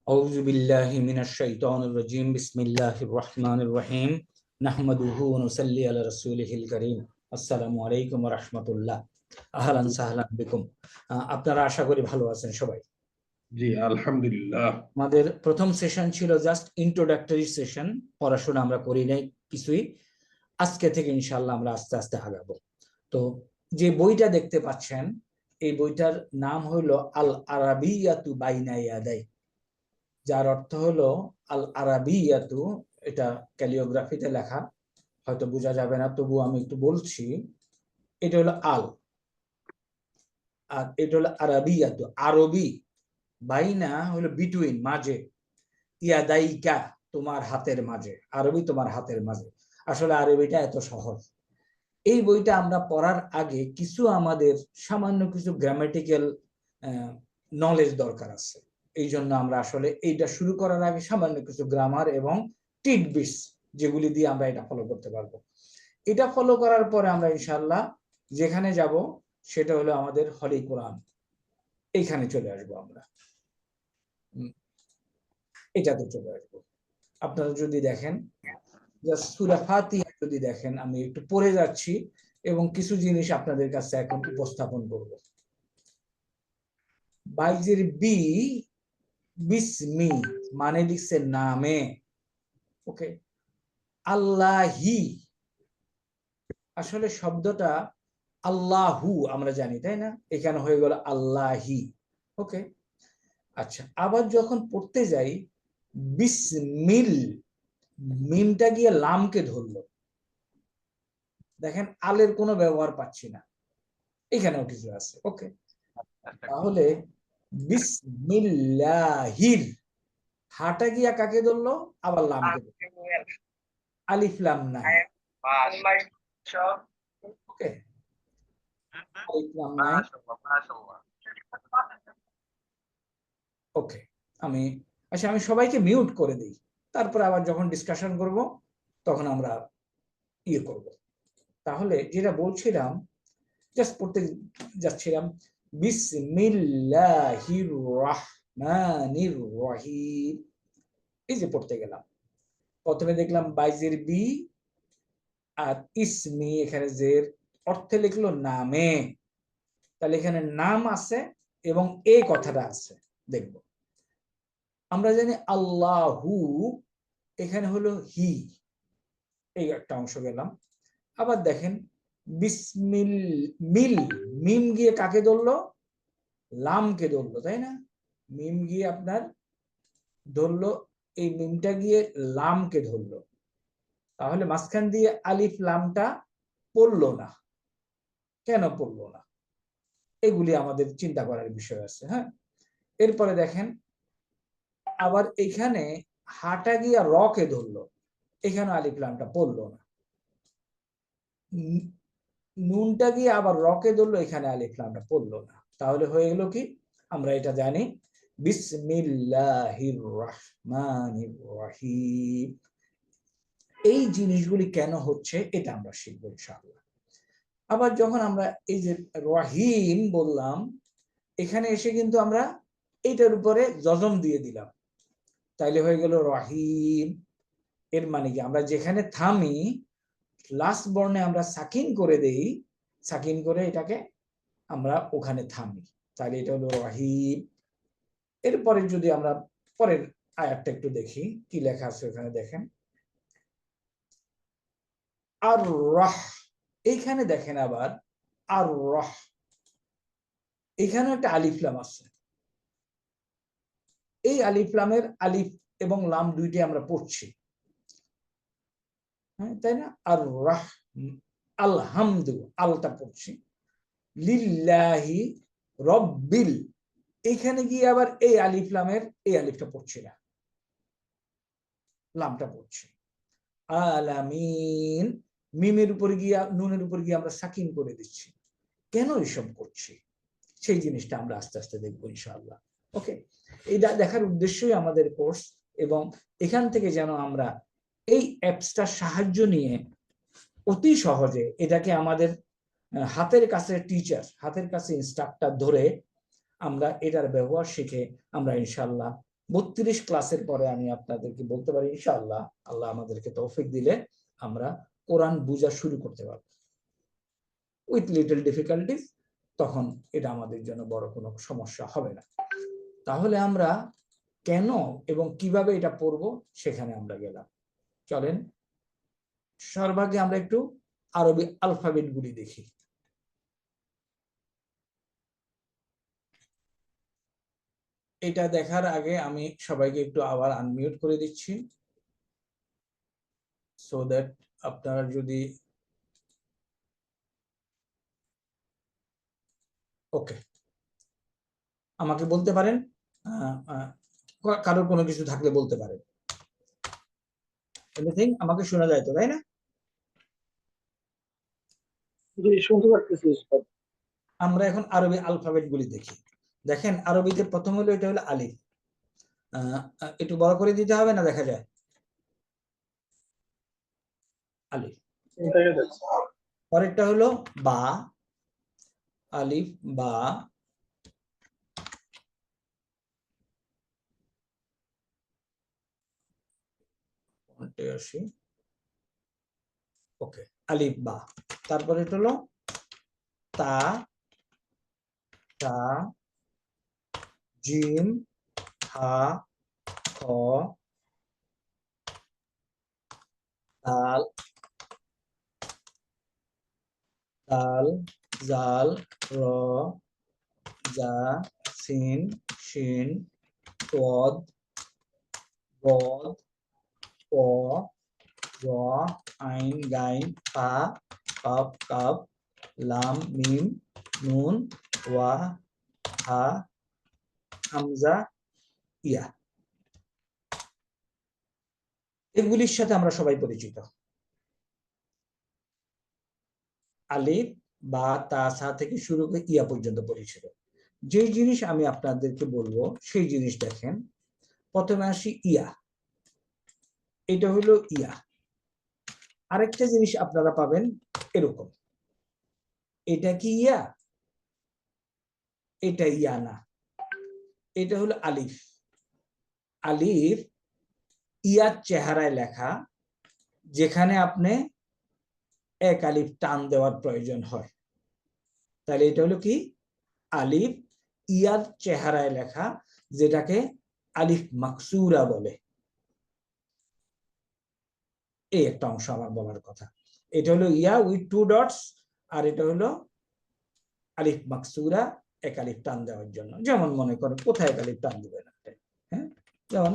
أعوذ بالله من الشيطان الرجيم بسم الله الرحمن الرحيم نحمده ونصلي على رسوله الكريم আসসালামু আলাইকুম ওয়া রাহমাতুল্লাহ আহলান সাহলান বিকুম। আপনারা আশা করি ভালো আছেন সবাই। জি আলহামদুলিল্লাহ। আমাদের প্রথম সেশন ছিল জাস্ট ইন্ট্রোডাক্টরি সেশন, পড়াশোনা আমরা করি নাই কিছুই। আজকে থেকে ইনশাআল্লাহ আমরা আস্তে আস্তে আগাবো। তো যে বইটা দেখতে পাচ্ছেন এই বইটার নাম হলো আল আরাবিয়াতু বাইনা ইয়াদাই, যার অর্থ হলো আল আরাবিয়াতু। এটা ক্যালিওগ্রাফিতে লেখা, হয়তো বোঝা যাবে না, তবু আমি একটু বলছি। এটা হলো আল, আর এটা হলো আরাবিয়াতু আরবি, বাইনা হলো বিটুইন মাঝে, ইয়াদাইকা তোমার হাতের মাঝে, আরবি তোমার হাতের মাঝে। আসলে আরবিটা এত সহজ। এই বইটা আমরা পড়ার আগে কিছু আমাদের সামান্য কিছু গ্রামাটিক্যাল নলেজ দরকার আছে। এই জন্য আমরা আসলে এইটা শুরু করার আগে সামান্য কিছু গ্রামার এবং টিডবিটস যেগুলি দিয়ে আমরা এটা ফলো করতে পারবো। এটা ফলো করার পরে আমরা ইনশাআল্লাহ যেখানে যাব সেটা হলো আমাদের হলি কোরআন। এইখানে চলে আসবো আমরা, এটাতে চলে আসবো। আপনারা যদি দেখেন সূরা ফাতিহা যদি দেখেন, আমি একটু পড়ে যাচ্ছি এবং কিছু জিনিস আপনাদের কাছে এখন উপস্থাপন করব। বাইজের বি বিসমি মানে লিখছে নামে, ওকে। আল্লাহি, আসলে শব্দটা আল্লাহু আমরা জানি, তাই না? এখানে হয়ে গেল আল্লাহি, ওকে। আচ্ছা, আবার যখন পড়তে যাই বিসমিল, মিমটা গিয়ে লামকে ধরলো। দেখেন আলের কোনো ব্যবহার পাচ্ছি না, এখানেও কিছু আছে, ওকে। তাহলে বিসমিল্লাহির, হাটা গিয়া কাকে ধরলো? আবার লামকে ধরলো, আলিফ লাম নাই, ওকে। আলিফ লাম নাই, ওকে। আমি আচ্ছা, আমি সবাইকে মিউট করে দিই, তারপর আবার যখন ডিসকাশন করব তখন আমরা ইয়ে করব। তাহলে যেটা বলছিলাম, জাস্ট পড়তে যাচ্ছিলাম, বিসমিল্লাহির রহমানির রহিম। এই যে পড়তে গেলাম, প্রথমে দেখলাম বাইজের বি আর ইসমি, এখানে জের অর্থে লিখলো নামে, তাহলে এখানে নাম আছে এবং এ কথাটা আছে। দেখব আমরা জানি আল্লাহু, এখানে হলো হি, এই একটা অংশ গেলাম। আবার দেখেন বিসমিল মিল, মিম গিয়ে কাকে ধরলো? লামকে ধরলো, তাই না? মিম গিয়ে আপনার ধরলো, এই মিমটা গিয়ে লামকে ধরলো, তাহলে মাঝখান দিয়ে আলিফ লামটা পড়লো না। কেন পড়লো না? এগুলি আমাদের চিন্তা করার বিষয় আছে, হ্যাঁ। এরপরে দেখেন আবার এখানে হাটা গিয়া র কে ধরলো, এখানে আলিফ লামটা পড়লো না। নুনটা গিয়ে আবার র কে ধরলো, এখানে আলিফ লামটা পড়লো না। তাহলে হয়ে গেল কি? আমরা এটা জানি, বিসমিল্লাহির রহমানির রহিম। এই জিনিসগুলি কেন হচ্ছে এটা আমরা শিখবো ইনশাআল্লাহ। আবার যখন আমরা এই যে রহিম বললাম, এখানে এসে কিন্তু আমরা এইটার উপরে জজম দিয়ে দিলাম, তাইলে হয়ে গেল রহিম। এর মানে কি? আমরা যেখানে থামি লাস্ট বর্ণে আমরা সাকিন করে দেই, সাকিন করে এটাকে আমরা ওখানে থামি, তাহলে এটা হলো রহিম। এরপরে যদি আমরা পরের আয়াতটা একটু দেখি কি লেখা আছে ওখানে, দেখেন আর রাহ, এইখানে দেখেন আবার আর রাহ, এখানে একটা আলিফ লাম আছে। এই আলিফ লামের আলিফ এবং লাম দুইটি আমরা পড়ছি, হ্যাঁ, তাই না? আর রাহ, আলহামদু, আলটা পড়ছি, লিল্লাহি রব্বিল, এখানে গিয়ে আবার এই আলিফ লামের এই আলিফটা পড়ছি না, লামটা পড়ছি। আলামিন, মিমের উপরে গিয়ে নুনের উপরে গিয়ে আমরা সাকিন করে দিচ্ছি। কেন এসব করছি সেই জিনিসটা আমরা আস্তে আস্তে দেখবো ইনশাআল্লাহ, ওকে। এটা দেখার উদ্দেশ্যই আমাদের কোর্স, এবং এখান থেকে যেন আমরা এই অ্যাপসটার সাহায্য নিয়ে অতি সহজে এটাকে আমাদের হাতের কাছে টিচার, হাতের কাছে ইনস্ট্রাক্টর ধরে আমরা এটার ব্যবহার শিখে আমরা ইনশাআল্লাহ 32 ক্লাসের পরে আমি আপনাদেরকে বলতে পারি ইনশাআল্লাহ, আল্লাহ আমাদেরকে তৌফিক দিলে আমরা কোরআন বোঝা শুরু করতে পারবো উইথ লিটল ডিফিকাল্টিস। তখন এটা আমাদের জন্য বড় কোনো সমস্যা হবে না। তাহলে আমরা কেন এবং কিভাবে এটা পড়বো সেখানে আমরা গেলাম। চলেন সর্বাগ্রে আমরা একটু আরবি আলফাবেট গুলি দেখি। এটা দেখার আগে আমি সবাইকে একটু আবার আনমিউট করে দিচ্ছি, সো দ্যাট আপনারা যদি ওকে আমাকে বলতে পারেন, কারোর কোনো কিছু থাকলে বলতে পারেন। এনিথিং? আমাকে শোনা যায় তো, তাই না? শুনতে পারতেছি। আমরা এখন আরবি আলফাবেট গুলি দেখি। দেখেন আরবিতে প্রথম হলো, এটা হলো আলিফ। একটু বড় করে দিতে হবে না, দেখা যায় আলিফ। পরেরটা হলো বা, আলিফ বা। ওকে, আলিফ বা। তারপরে এটা হলো তা, তা, জিম, হা, খ, দাল, দাল, জাল, র, জা, সিন, শিন, তদ, বদ, প, র, আইন, গাইন, ফা, কাপ, কাপ, লাম, মিম, নুন, ওয়া, হা, হামজা, ইয়া। এগুলির সাথে আমরা সবাই পরিচিত। আলিফ বা তা সা থেকে শুরু করে ইয়া পর্যন্ত পরিচিত। যে জিনিস আমি আপনাদেরকে বলবো সেই জিনিস দেখেন। প্রথমে আসি ইয়া, এটা হলো ইয়া। আরেকটা জিনিস আপনারা পাবেন এরকম, এটা কি ইয়া? এটা ইয়া না, এটা হলো আলিফ। আলিফ ইয়ার চেহারায় লেখা, যেখানে আপনি এক আলিফ টান দেওয়ার প্রয়োজন হয়। তাহলে এটা হলো কি? আলিফ ইয়ার চেহারায় লেখা, যেটাকে আলিফ মাকসুরা বলে। এই একটা অংশ আমার বলার কথা। এটা হলো ইয়া উইথ 2 ডটস, আর এটা হলো আলিফ মাকসুরা, এক আলিফ টান দেওয়ার জন্য। যেমন মনে করেন কোথায় এক আলিফ টান দিবেন, হ্যাঁ, যেমন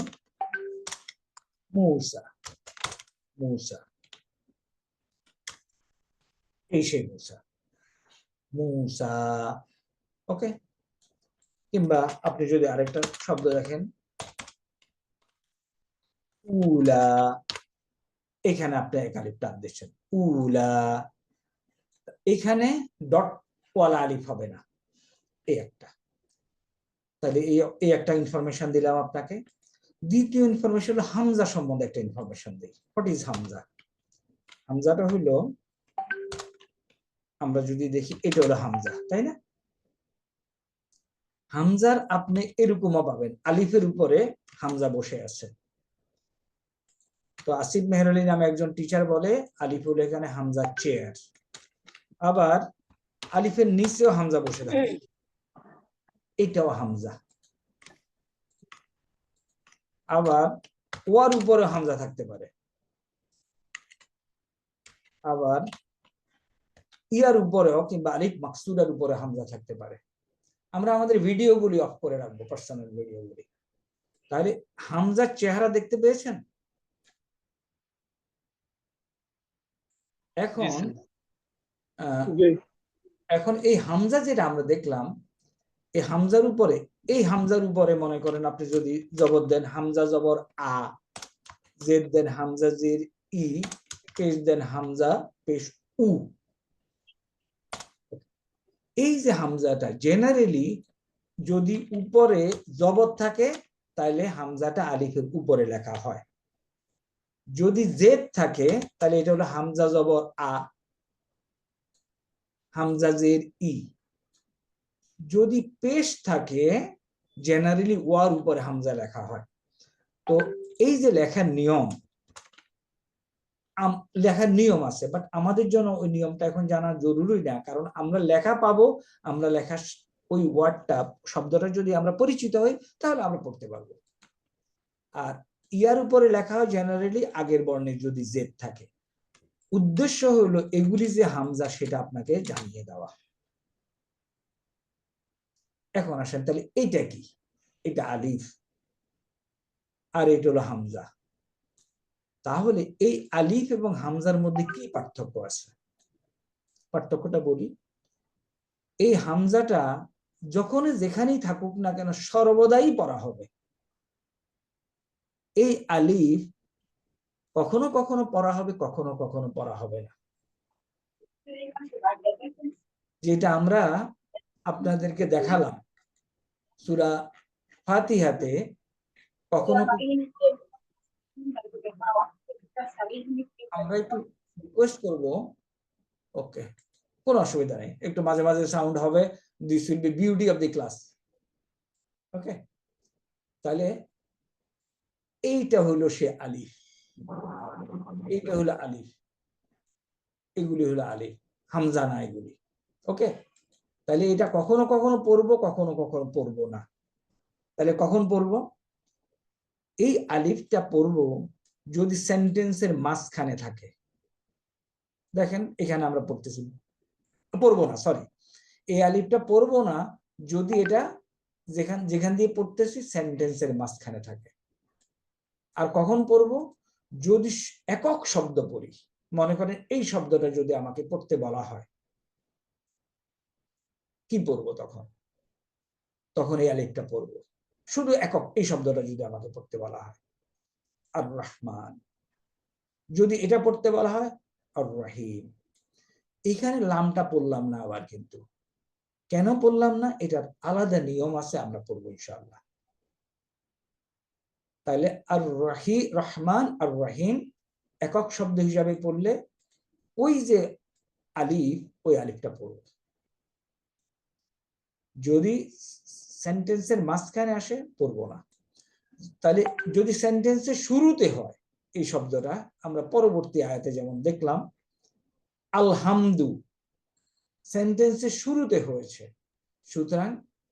মূসা, মূসা, এই সেই মূসা, মূসা। ওকে। কিংবা আপনি যদি আরেকটা শব্দ দেখেন, উলা, এখানে আপনি এক আলিফ টান দিচ্ছেন, উলা। এখানে ডট ওয়ালা আলিফ হবে না, এই একটা। তাহলে এই একটা ইনফরমেশন দিলাম আপনাকে। দ্বিতীয় ইনফরমেশন হলো হামজা সম্বন্ধে একটা ইনফরমেশন দিই। What is Hamza? হামজাটা হলো, আমরা যদি দেখি, এটা হলো হামজা, তাই না? হামজার আপনি এরকমও পাবেন, আলিফের উপরে হামজা বসে আছে। তো আসিফ মেহর আলী নামে একজন টিচার বলে আলিফ হলো এখানে হামজা চেয়ার। আবার আলিফের নিচেও হামজা বসে থাকে, এটাও হামজা। আবার ওয়ার উপরে হামজা থাকতে পারে, আবার ইয়ার উপরেও কিংবা আলিফ মাকসুদার উপরে হামজা থাকতে পারে। আমরা আমাদের ভিডিওগুলি অফ করে রাখবো, পার্সোনাল ভিডিওগুলি। তাহলে হামজার চেহারা দেখতে পেয়েছেন? এখন এখন এই হামজা যেটা আমরা দেখলাম, এই হামজার উপরে মনে করেন আপনি যদি জবর দেন, হামজা জবর আ, জেদ দেন হামজা জের ই, পেশ দেন হামজা পেশ উ। এই যে হামজাটা জেনারেলি যদি উপরে জবর থাকে, তাহলে হামজাটা আলিফের উপরে লেখা হয়। যদি জেদ থাকে তাহলে এটা হলো হামজা জবর আ, হামজা জের ই। যদি পেশ থাকে জেনারেলি ওয়ার উপরে হামজা লেখা হয়। তো এই যে লেখার নিয়ম আছে, বাট আমাদের জন্য ওই নিয়মটা এখন জানা জরুরি না, কারণ আমরা লেখা পাবো, আমরা লেখা ওই ওয়ার্ডটা শব্দটা যদি আমরা পরিচিত হই তাহলে আমরা পড়তে পারবো। আর ইয়ার উপরে লেখা হয় জেনারেলি আগের বর্ণে যদি জেড থাকে। উদ্দেশ্য হলো এগুলি যে হামজা সেটা আপনাকে জানিয়ে দেওয়া। এখন আসেন তাহলে এইটা কি, এটা আলিফ আর এটা হলো হামজা। তাহলে এই আলিফ এবং হামজার মধ্যে কি পার্থক্য আছে? পার্থক্যটা বলি। এই হামজাটা যখন যেখানেই থাকুক না কেন সর্বদাই পড়া হবে। এই আলিফ কখনো কখনো পড়া হবে, কখনো কখনো পড়া হবে না। যেটা আমরা আপনাদেরকে দেখালাম সূরা ফাতিহাতে, কখনো আমরা একটু রিকোয়েস্ট করব, ওকে কোনো অসুবিধা নেই, একটু মাঝে মাঝে সাউন্ড হবে, this will be beauty of the class. Okay, তাহলে এইটা হলো সে আলিফ, এইটা হলো আলিফ, এগুলি হলো আলিফ, হামজা না এগুলি। ওকে, তাহলে এটা কখনো কখনো পড়বো, কখনো কখনো পড়বো না। তাহলে কখন পড়বো? এই আলিফটা পড়বো যদি সেন্টেন্সের মাঝখানে থাকে। দেখেন এখানে আমরা পড়তেছি, পড়বো না, সরি, এই আলিফটা পড়বো না যদি এটা যেখান দিয়ে পড়তেছি সেন্টেন্সের মাঝখানে থাকে। আর কখন পড়বো? যদি একক শব্দ পড়ি, মনে করেন এই শব্দটা যদি আমাকে পড়তে বলা হয়, কি পড়বো তখন? তখন এই আলিফটা পড়বো শুধু একক এই শব্দটা যদি আমাকে পড়তে বলা হয়। আর রহমান, যদি এটা পড়তে বলা হয় আর রহিম। এখানে লামটা পড়লাম না আবার, কিন্তু কেন পড়লাম না এটার আলাদা নিয়ম আছে, আমরা পড়বো ইনশাআল্লাহ। তাহলে আর রহমান আর রহিম একক শব্দ হিসাবে পড়লে ওই যে আলিফ, ওই আলিফটা পড়ব। যদি সেন্টেন্সের মাঝখানে আসে পড়বো না। তাহলে যদি সেন্টেন্সের শুরুতে হয় এই শব্দটা, আমরা পরবর্তী আয়াতে যেমন দেখলাম আলহামদু সেন্টেন্সের শুরুতে হয়েছে, সুতরাং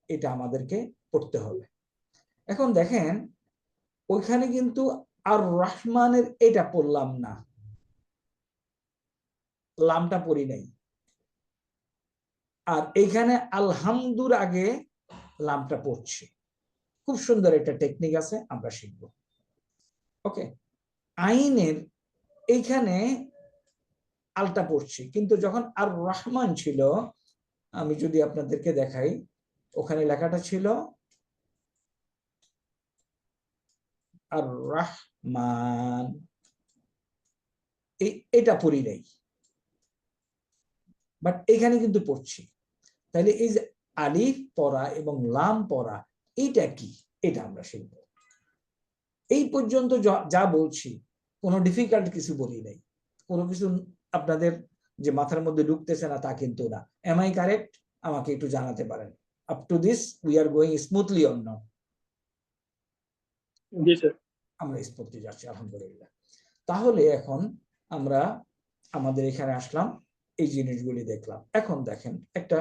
এটা আমাদেরকে পড়তে হবে। এখন দেখেন ওইখানে কিন্তু আর রহমানের এটা পড়লাম না, লামটা পড়ি নাই। আর এইখানে আলহামদুর আগে লামটা পড়ছি। খুব সুন্দর একটা টেকনিক আছে, আমরা শিখব। ওকে, আইনের এইখানে আলটা পড়ছি, কিন্তু যখন আর রহমান ছিল, আমি যদি আপনাদেরকে দেখাই, ওখানে লেখাটা ছিল আর রহমান, এটা পড়ি নাই, বাট এখানে কিন্তু পড়ছি। তাহলে এই যে আলিফ পড়া এবং লাম পড়া, এইটা কি, এটা আমরা শিখব। এই পর্যন্ত যা বলছি কোনো ডিফিকাল্ট কিছু বলি নাই, কোনো কিছু আপনাদের যে মাথার মধ্যে ঢুকতেছে না তা কিন্তু না। Am I correct? আমাকে একটু জানাতে পারেন। Up to this we are going smoothly or not? জি স্যার। আমরা স্মুথলি যাচ্ছি আলহামদুলিল্লাহ। তাহলে এখন আমরা আমাদের এখানে আসলাম, এই জিনিসগুলি দেখলাম। এখন দেখেন একটা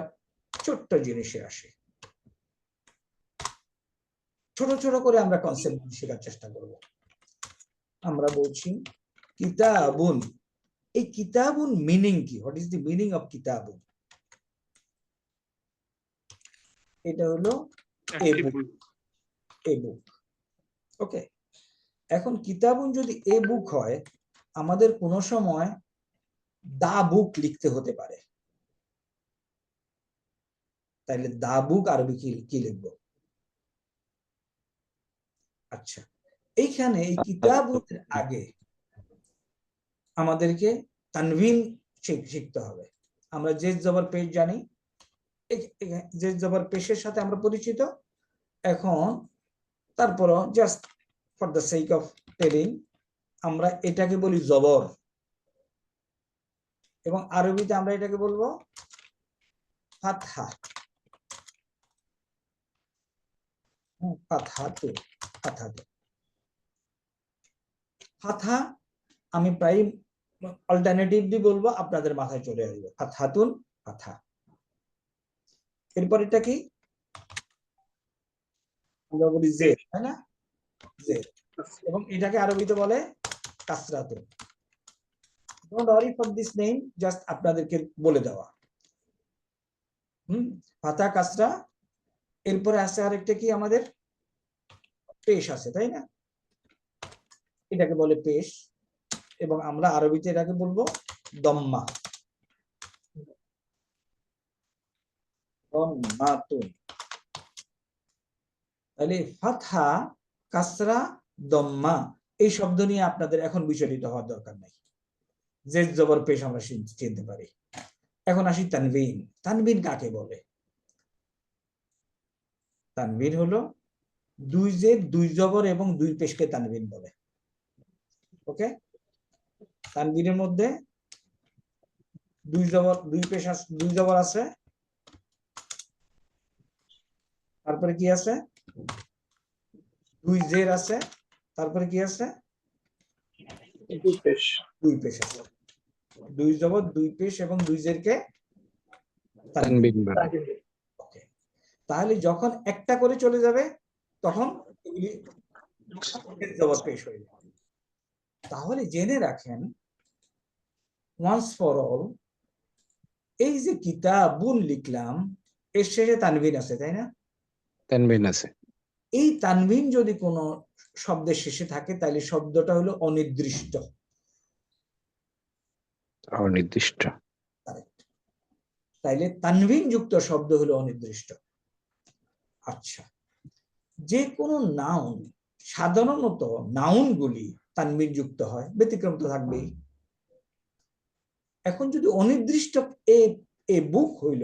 ছোট্ট জিনিসে আসি, ছোট ছোট করে আমরা কনসেপ্ট শেখার চেষ্টা করব। আমরা বলছি কিতাবুন, এই কিতাবুন মিনিং কি? What is the meaning of কিতাবুন? এটা হলো এ বুক, এ বুক। ওকে, এখন কিতাবুন যদি এ বুক হয়, আমাদের কোনো সময় দা বুক লিখতে হতে পারে। তাইলে দা বুক আরবি কি লিখবো? আচ্ছা, এইখানে এই কিতাবুনের আগে আমাদেরকে তানভিন শিখতে হবে। আমরা জেদ জবর পেশ জানি, জেদ জবর পেশের সাথে আমরা পরিচিত। এখন তারপরও just for the sake of telling, আমরা এটাকে বলি জবর, এবং আরবিতে আমরা এটাকে বলবো ফাতহা। ফাতহাতু, ফাতহাতু। ফাতহা আমি প্রায় অল্টারনেটিভলি বলবো, আপনাদের মাথায় চলে আসবে ফাতহাতুন, ফাতহা। এরপর এটা কি আমরা বলি জের, তাই না? জের। এবং এটাকে আরবিতে বলে কাসরাতুন। Don't worry for this name, just আপনাদেরকে বলে দেওয়া। ফাতা কাসরা। এরপরে আছে আরেকটা কি আমাদের পেশ আছে, তাই না? এটাকে বলে পেশ, এবং আমরা আরবিতে এটাকে বলবো দম্মা, দম্মাতুন। তাহলে ফাতহা, কাসরা, দম্মা, এই শব্দ নিয়ে আপনাদের এখন বিচলিত হওয়ার দরকার নাই। জেদ জবর পেশ আমরা চিনতে পারি। এখন আসি তানবিন। তানবিন কাকে বলে? তানবিন হলো দুই জেদ, দুই জবর এবং দুই পেশকে তানবিন বলে। ওকে, তানবিনের মধ্যে দুই জবর, দুই পেশ, দুই জবর আছে, তারপরে কি আছে? দুই জের আছে, তারপরে কি আছে? দুই পেশ। দুই পেশ আছে। দুই জবর, দুই পেশ এবং দুই জেরকে তানবিন। তানবিন বলে। ওকে, তাহলে যখন একটা করে চলে যাবে তখন এগুলি জবর পেশ হয়ে যাবে। তাহলে জেনে রাখেন ওয়ান্স ফর অল, এই যে কিতাবুন লিখলাম এর শেষে তানবিন আছে, তাই না? তানবিন আছে। এই তানবিন যদি কোনো শব্দের শেষে থাকে তাহলে শব্দটা হলো অনির্দিষ্ট। অনির্দিষ্ট। তাইলে তানবিন যুক্ত শব্দ হলো অনির্দিষ্ট। আচ্ছা, যে কোনো নাউন, সাধারণত নাউনগুলি তানবিন যুক্ত হয়, ব্যতিক্রম তো থাকবেই। এখন যদি অনির্দিষ্ট এ বুক হইল,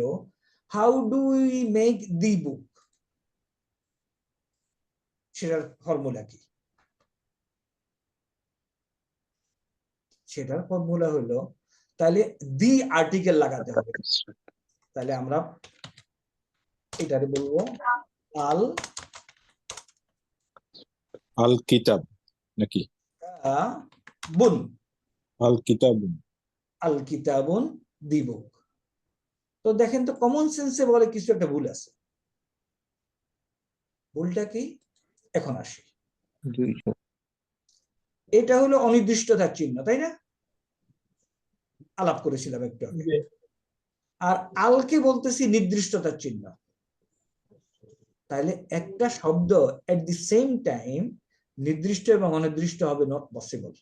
how do we make the book, সেটার ফর্মুলা কি? সেটার ফর্মুলা হলো, তাহলে দি আর্টিকেল লাগাতে হবে। তাহলে আমরা এটারে বলবো আল আল কিতাব নাকি বুন, আল কিতাব। আল কিতাবুন দি বুক। তো দেখেন তো কমন সেন্সে বলে কিছু একটা ভুল আছে। ভুলটা কি? এখন আসি। এটা হলো অনির্দিষ্টতার চিহ্ন, তাই না? আলাপ করেছিলাম একটু আগে। আর আলকে বলতেছি নির্দিষ্টতার চিহ্ন। তাহলে একটা শব্দ এট দি সেম টাইম নির্দিষ্ট এবং অনির্দিষ্ট হবে নট পসিবল,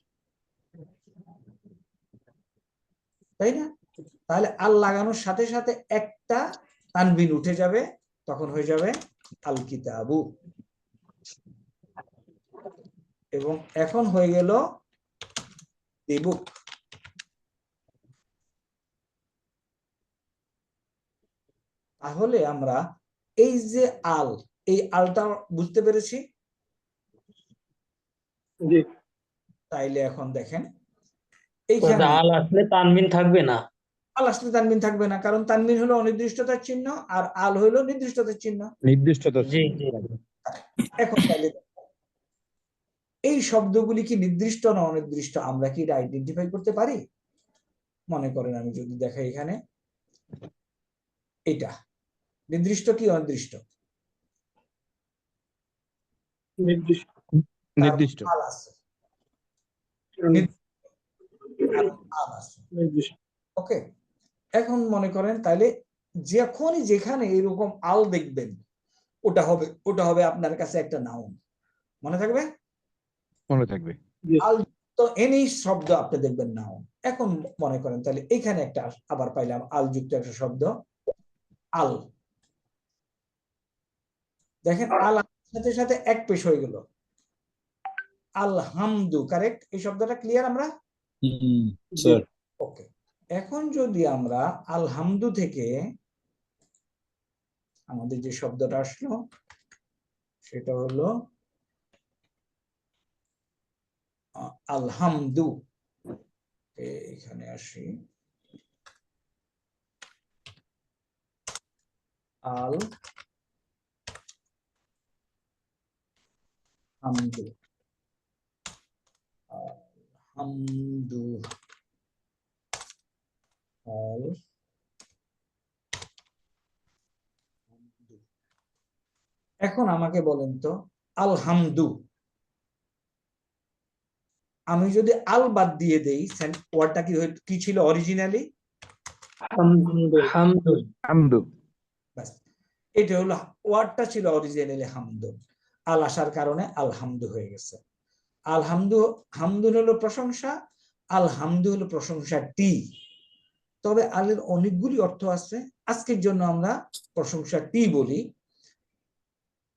তাই না? তাহলে আল লাগানোর সাথে সাথে একটা তানবিন উঠে যাবে, তখন হয়ে যাবে আল কিতাবু। এবং এখন হয়ে গেল দি বুক। তাহলে আমরা এই যে আল, এই আলটা বুঝতে পেরেছি। জি। তাইলে এখন দেখেন এইখানে আল আসলে তানবিন থাকবে না। আল আসলে তানবিন থাকবে না, কারণ তানবিন হলো অনির্দিষ্টতার চিহ্ন আর আল হলো নির্দিষ্টতার চিহ্ন। নির্দিষ্টতা। জি জি। এখন তাহলে এই শব্দগুলি কি নির্দিষ্ট না অনির্দিষ্ট, আমরা কি এটা আইডেন্টিফাই করতে পারি? মনে করেন আমি যদি দেখাই এখানে, এটা নির্দিষ্ট কি অনির্দিষ্ট? নির্দিষ্ট। নির্দিষ্ট। আল আছে, আল আছে। নির্দিষ্ট। ওকে, এখন মনে করেন তাহলে যখনই যেখানে এরকম আল দেখবেন ওটা হবে আপনার কাছে একটা নাউন। মনে থাকবে? মনে থাকবে। আল তো এনি শব্দ আপনি দেখবেন নাউন। এখন মনে করেন তাহলে এখানে একটা আবার পাইলাম আল যুক্ত একটা শব্দ, আল। দেখেন আল সাথে সাথে এক পেশ হয়ে গেল, আলহামদু। কারেক্ট? এই শব্দটা ক্লিয়ার আমরা? স্যার ওকে, এখন যদি আমরা আলহামদু থেকে আমাদের যে শব্দটা আসলো সেটা হলো আলহামদু। এখানে আসি, আল হামদু হামদু এখন আমাকে বলেন তো আলহামদু আমি যদি আল বাদ দিয়ে দেই ওয়ার্ডটা কি ছিল অরিজিনালি? হামদু হামদু হামদু। ব্যাস, এটা হলো ওয়ার্ডটা ছিল অরিজিনালি হামদু, আল আসার কারণে আলহামদু হয়ে গেছে। আলহামদু, হামদুন হলো প্রশংসা, আলহামদু হলো প্রশংসাটি। তবে আলের অনেকগুলি অর্থ আছে, আজকের জন্য আমরা প্রশংসাটি বলি,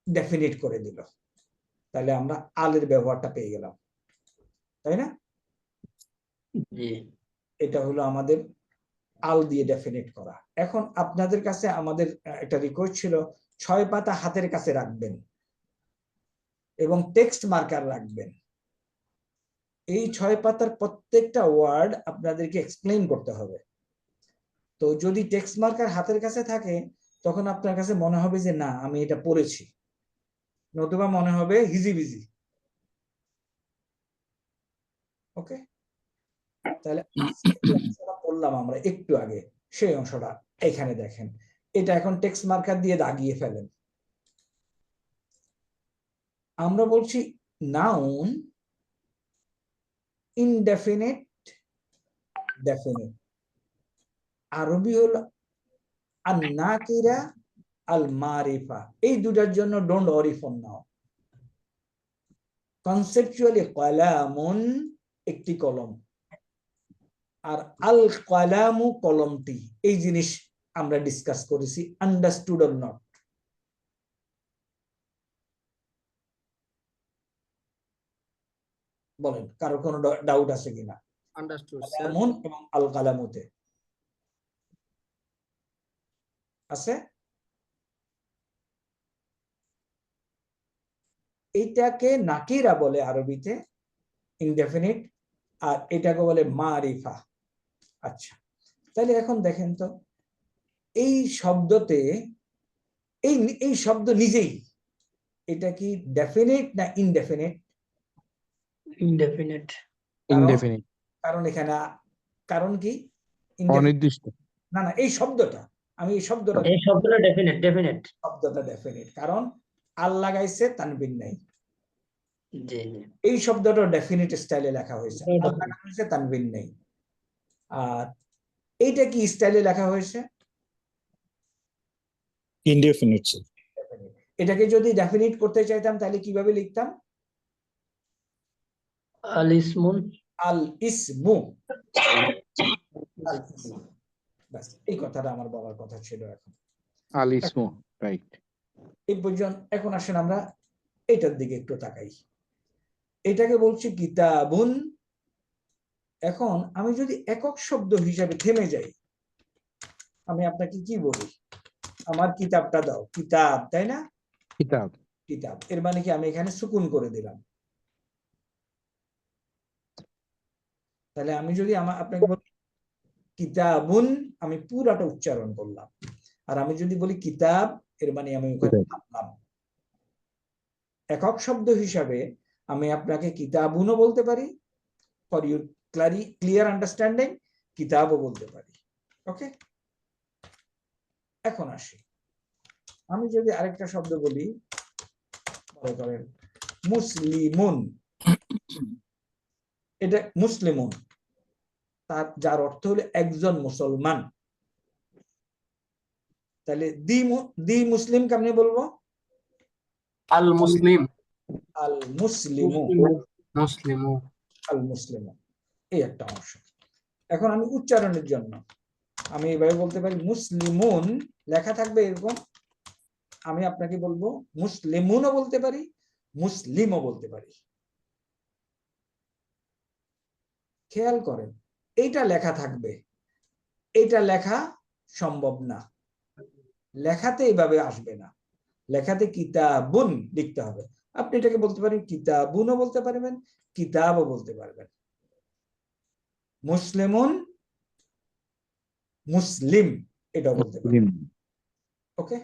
ডেফিনিট করে দিল, তাহলে আমরা আলের ব্যবহারটা পেয়ে গেলাম, তাই না? জি এটা হলো আমাদের আল দিয়ে ডেফিনিট করা। এখন আপনাদের কাছে আমাদের একটা রিকোয়েস্ট ছিল 6 পাতা হাতের কাছে রাখবেন এবং টেক্সট মার্কার রাখবেন। এই 6 পাতার প্রত্যেকটা ওয়ার্ড আপনাদেরকে এক্সপ্লেইন করতে হবে। তো যদি টেক্সট মার্কার হাতের কাছে থাকে তখন আপনার কাছে মনে হবে যে না আমি এটা পড়েছি, নতুবা মনে হবে হিজিবিজি। ওকে, তাহলে বললাম আমরা একটু আগে সেই অংশটা এখানে দেখেন, এটা এখন টেক্সট মার্কার দিয়ে দাগিয়ে ফেলেন। আমরা বলছি নাউন ইনডেফিনিট ডেফিনিট, আরবি হলো আন-নাকিরা আল মারিফা। এই দুটার জন্য don't worry for now. Conceptually কলামুন একটি কলম, আর আল কলামু কলমটি, এই জিনিস আমরা ডিসকাস করেছি, আন্ডারস্টুড অর নট? বলেন কারো কোনো ডাউট আছে কিনা? আন্ডারস্টুড কলামুন এবং আল কালামুতে আছে। এইটাকে নাকিরা বলে আরবিতে ইনডেফিনিট, আর এটাকে বলে মারিফা। আচ্ছা, তাহলে এখন দেখেন তো এই শব্দতে এই শব্দ নিজেই এটা কি ডেফিনিট না ইনডেফিনিট? Indefinite indefinite. কারণ এখানে কারণ কি? অনির্দিষ্ট। না না, এই শব্দটা আমি এই শব্দটা ডেফিনিট ডেফিনিট শব্দটা ডেফিনিট, কারণ আল লাগাইছে তানবিন নাই। জি জি এই শব্দটা ডেফিনিট স্টাইলে লেখা হয়েছে, আল লাগানো হয়েছে তানবিন নেই। আর এইটা কি স্টাইলে লেখা হয়েছে? Indefinite sir. এটাকে যদি ডেফিনিট করতে চাইতাম তাহলে কিভাবে লিখতাম? আল ইসমুন আল ইসমু, আল ইসমু। ব্যাস, এই কথাটা আমার বলার কথা ছিল। এখন আল ইসমু, রাইট। এই পর্যন্ত। এখন আসেন আমরা এটার দিকে একটু তাকাই। এটাকে বলছি কিতাবুন। এখন আমি যদি একক শব্দ হিসাবে থেমে যাই, আমি আপনাকে কি বলি? আমার কিতাবটা দাও, কিতাব, তাই না? কিতাব। কিতাব, এর মানে কি আমি এখানে সুকুন করে দিলাম। তাহলে আমি যদি আপনাকে বলি কিতাবুন, আমি পুরাটা উচ্চারণ করলাম। আর আমি যদি বলি কিতাব, এর মানে আমি ওখানে থামলাম। একক শব্দ হিসাবে আমি আপনাকে কিতাবুনও বলতে পারি, ফর ইউর ক্লিয়ার আন্ডারস্ট্যান্ডিং কিতাবও বলতে পারি। ওকে, এখন আসি, আমি যদি আরেকটা শব্দ বলি, মনে করেন মুসলিমুন, এটা মুসলিমুন, তার যার অর্থ হলো একজন মুসলমান। তাহলে দি মুসলিম কেমনে বলবো? আল মুসলিম আল মুসলিমু, মুসলিমু আল মুসলিমু, এই একটা অংশ। এখন আমি উচ্চারণের জন্য আমি এভাবে বলতে পারি মুসলিমুন, লেখা থাকবে এরকম, আমি আপনাকে বলবো মুসলিমুনও বলতে পারি, মুসলিমও বলতে পারি। খেয়াল করেন, এইটা লেখা থাকবে, এইটা লেখা সম্ভব না, লেখাতে এইভাবে আসবে না, লেখাতে কিতাবুন লিখতে হবে। আপনি এটাকে বলতে পারেন কিতাবুনও বলতে পারবেন, কিতাবও বলতে পারবেন। মুসলিমুন, মুসলিম, এটাও বলতে পারবেন। ওকে,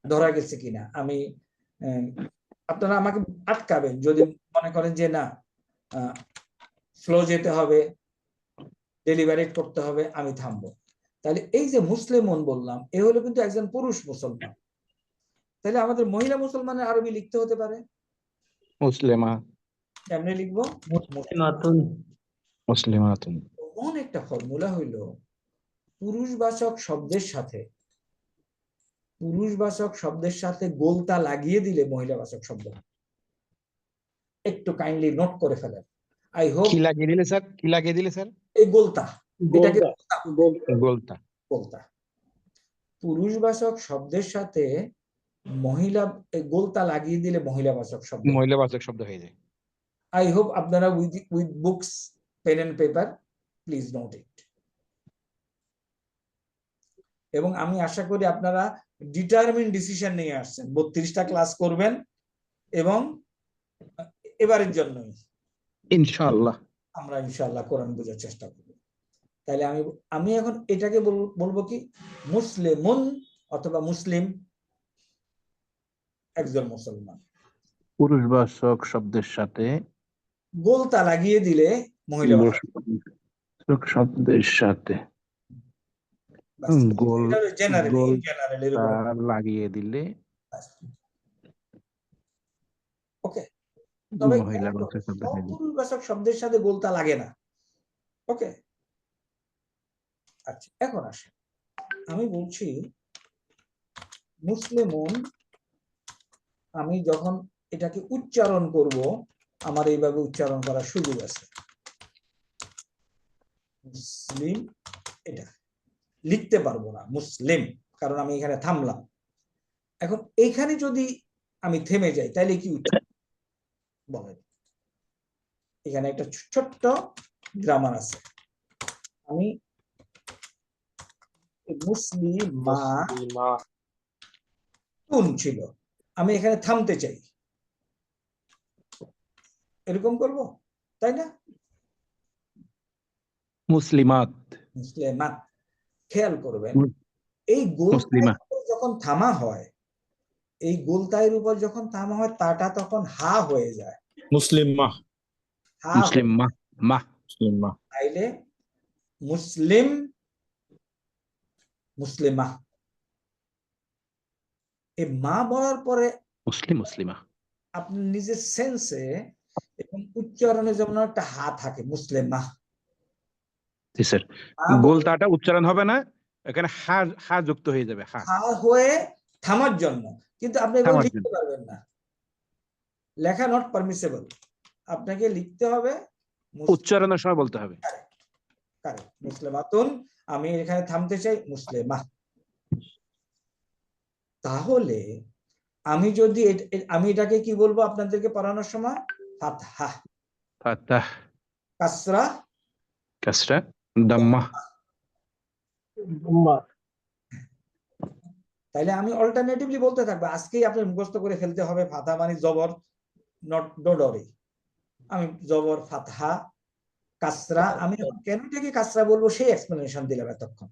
ধরা গেছে কিনা? আমি আপনারা আমাকে আটকাবেন যদি মনে করেন যে না স্লো যেতে হবে, ডেলিভারেট করতে হবে, আমি থামবো। তাহলে এই যে মুসলিমন বললাম, এ হলো কিন্তু একজন পুরুষ মুসলমান। তাহলে আমাদের মহিলা মুসলমানের আরবি লিখতে হতে পারে, মুসলিমা, কেমনে লিখবো? মুসলিমাতুন। মুসলিমাতুন। এমন একটা ফর্মুলা হইল পুরুষবাচক শব্দের সাথে গোলতা লাগিয়ে দিলে মহিলাবাচক শব্দ হয়। একটু কাইন্ডলি নোট করে ফেলেন। আই হোপ কি লাগিয়ে দিলে স্যার? কি লাগিয়ে দিলে স্যার? এই গোলতা, এটাকে গোলতা। গোলতা পুরুষবাচক শব্দের সাথে মহিলা গোলতা লাগিয়ে দিলে মহিলাবাচক শব্দ। মহিলাবাচক শব্দ হয়ে যায়। আই হোপ আপনারা with books, pen and paper, please note it. এবং আমি আশা করি আপনারা ডিটারমিন ডিসিশন নিয়ে আসছেন, 32টা ক্লাস করবেন এবং এবারের জন্যই ইনশাআল্লাহ। আমরা ইনশাআল্লাহ কোরআন বোঝার চেষ্টা করব। তাহলে আমি এখন এটাকে বলবো কি মুসলিমুন অথবা মুসলিম, একজন মুসলমান। পুরুষবাচক শব্দের সাথে গোলতা লাগিয়ে দিলে মহিলা শব্দের সাথে জেনারেল লাগিয়ে দিলে ওকে। তবে মহিলাবাচক শব্দ সব হয়ে যায়। পুরুষবাচক শব্দের সাথে গোলতা লাগে না। ওকে, আচ্ছা এখন আসে, আমি বলছি মুসলিমুন, আমি যখন এটাকে উচ্চারণ করব আমার এইভাবে উচ্চারণ করার সুযোগ আছে। মুসলিম, এটা লিখতে পারবো না মুসলিম, কারণ আমি এখানে থামলাম। এখন এইখানে যদি আমি থেমে যাই তাহলে কি উচ্চারণ বলেন? এখানে একটা ছোট্ট গ্রামার আছে। আমি মুসলিমা ছিল, আমি এখানে থামতে চাই, এরকম করব, তাই না? মুসলিমাত। মুসলিমাত, খেয়াল করবেন এই গোলতার যখন থামা হয়, এই গোলতায়ের উপর যখন থামা হয় তাটা তখন হা হয়ে যায়। মুসলিমা, মুসলিমা। তাইলে মুসলিম, মুসলিমা, এই মা বলার পরে মুসলিমা আপনি নিজের সেন্সে এবং উচ্চারণে যেমন একটা হা থাকে, মুসলিমা। জি স্যার, গোলতাটা উচ্চারণ হবে না, এখানে হা যুক্ত হয়ে যাবে। হা হয়ে থামার জন্য, কিন্তু আপনি এগুলো লিখতে পারবেন না, লেখা নট পারমিসেবল। আপনাকে লিখতে হবে, উচ্চারণের সময় বলতে হবে মুসলিমাতুন, আমি এখানে থামতে চাই মুসলিমা। তাহলে আমি যদি আমি এটাকে কি বলবো আপনাদেরকে পড়ানোর সময়? ফাতহা, ফাতাহ, কাসরা, কাসরা, দাম্মা। তাইলে আমি অল্টারনেটিভলি বলতে থাকবো, আজকেই আপনি মুখস্থ করে ফেলতে হবে ফাতহা মানে জবর, নট ডোডরি। আমি জবর ফাতহা, কাসরা, আমি কেন এটাকে কাসরা বলবো সেই এক্সপ্লেনেশন দিলাম এতক্ষণ।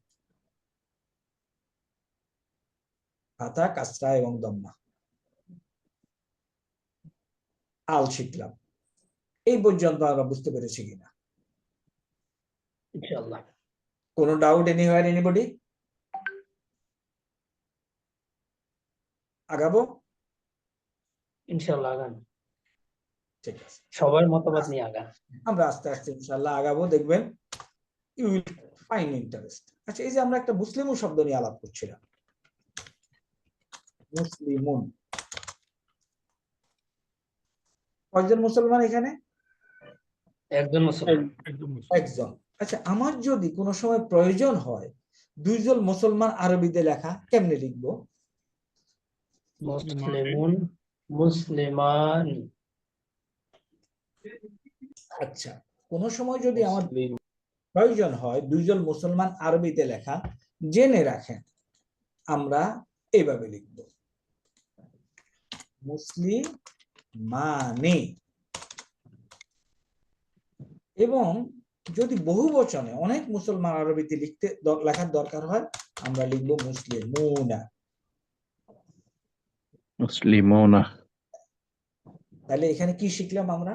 ফাতহা, কাসরা এবং দম্মা, আল শিখলাম। এই পর্যন্ত আমরা বুঝতে পেরেছি কিনা? ইনশাআল্লাহ। কোনো ডাউট এনিওয়্যার, এনিবডি? আগাবো ইনশাআল্লাহ আগান। ঠিক আছে, সবার মতামত নিয়ে আগান। আমরা আস্তে আস্তে ইনশাআল্লাহ আগাবো, দেখবেন ইউ উইল ফাইন্ড ইন্টারেস্ট। আচ্ছা, এই যে আমরা একটা মুসলিমুন শব্দ নিয়ে আলাপ করছিলাম, মুসলিমুন, কয়জন মুসলমান এখানে? একজন মুসলমান। একজন। আচ্ছা, আমার যদি কোনো সময় প্রয়োজন হয় দুইজন মুসলমান আরবিতে লেখা, কেমনে লিখবো? মুসলিমুন, মুসলিমান। আচ্ছা, কোন সময় যদি আমার প্রয়োজন হয় দুইজন মুসলমান আরবিতে লেখা, জেনে রাখেন আমরা এইভাবে লিখব, মুসলিমানি। এবং যদি বহু বচনে অনেক মুসলমান আরবিতে লেখার দরকার হয়, আমরা লিখবো মুসলিমুনা। মুসলিমুনা। তাহলে এখানে কি শিখলাম আমরা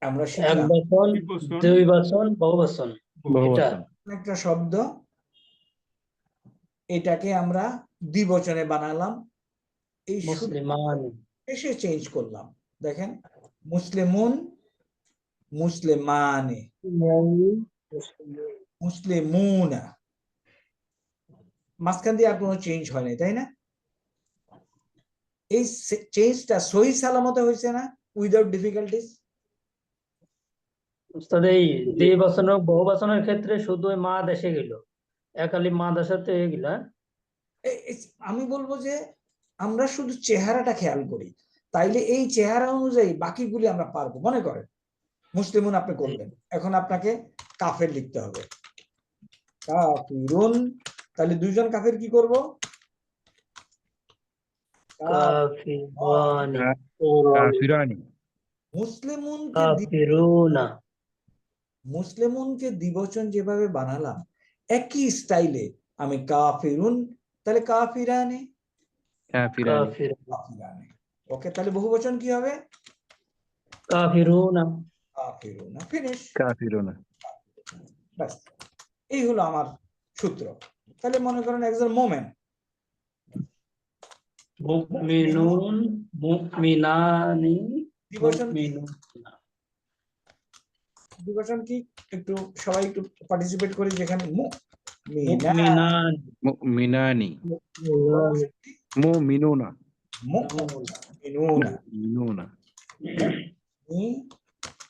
এক শিখলাম বচন, দ্বিবচন, দুই বচন, বহুবচন। এটা বহুবচন। একটা শব্দ, এটাকে আমরা দ্বিবচনে বানালাম, এই মুসলিমান, এসে চেঞ্জ করলাম। দেখেন, মুসলিমুন, মুসলিমানে, মুসলিমুনা, মাঝখান দিয়ে আর কোনো চেঞ্জ হয় নাই, তাই না? এই চেঞ্জটা সহি সালামতে হয়েছে না, উইদাউট ডিফিকাল্টিস? উস্তাদ এই দুই বচন ও বহুবচনের ক্ষেত্রে শুধু ওই মা দেশে গেল, একালি মা দেশাতে হয়ে গেল। আমি বলবো যে আমরা শুধু চেহারাটা খেয়াল করি, তাইলে এই চেহারা অনুযায়ী বাকিগুলি আমরা পারবো। মনে করেন মুসলিমুন আপনি করলেন, এখন আপনাকে কাফের লিখতে হবে, কাফিরুন, তাহলে দুইজন কাফের কি করব? কাফিরানি, কাফিরানি, কাফিরুনা। মুসলিমুনকে দ্বিবচন যেভাবে বানালাম একই স্টাইলে আমি কাফিরুন, তাহলে কাফিরানে, কাফিরানি, কাফিরানে। ওকে, তাহলে বহুবচন কি হবে? কাফিরুনা। কাফিরুনা। ফিনিশ। কাফিরুনা। ব্যাস, এই হলো আমার সূত্র। তাহলে মনে করেন একজন মোমেন, মুমিনুন, মুমিনানি, দ্বিবচন কি? মুমিনুনা। দ্বিবচন কি একটু সবাই একটু পার্টিসিপেট করি, যেখানে মুমিনান, মুমিনানি, বহুবচন কি? মুমিনুনা, মুমিনুনা, মুমিনুনা।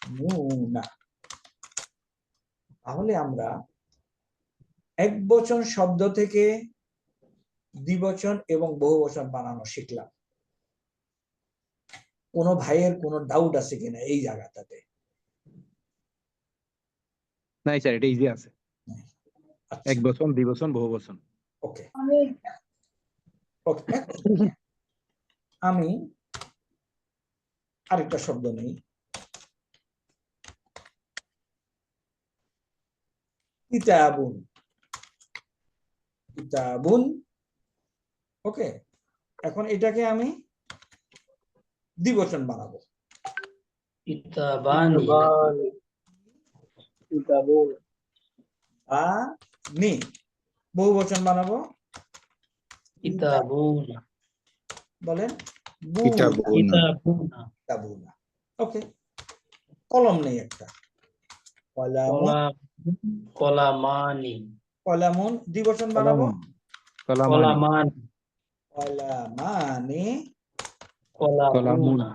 মুমিনুনা। তাহলে আমরা একবচন শব্দ থেকে দ্বিবচন এবং বহুবচন বানানো শিখলাম। কোন ভাইয়ের কোনো ডাউট আছে কিনা এই জায়গাটাতে? নাই স্যার, এটা ইজি আছে। আচ্ছা, এক বচন, দ্বিবচন, বহুবচন। ওকে ওকে। আমি আরেকটা শব্দ নেই, কিতাবুন। কিতাবুন, ওকে। এখন এটাকে আমি দ্বিবচন বানাবো, কিতাবানি, নি। বহুবচন বানাবো, কিতাবুনা, বলেন কিতাবুনা, কিতাবুনা। কিতাবুনা। ওকে, কলম নেই একটা, কলামুন। কলামানি, কলামুন দ্বিবচন বানাবো, কলামানি, কলামানি, কলামানি, কলামুনা।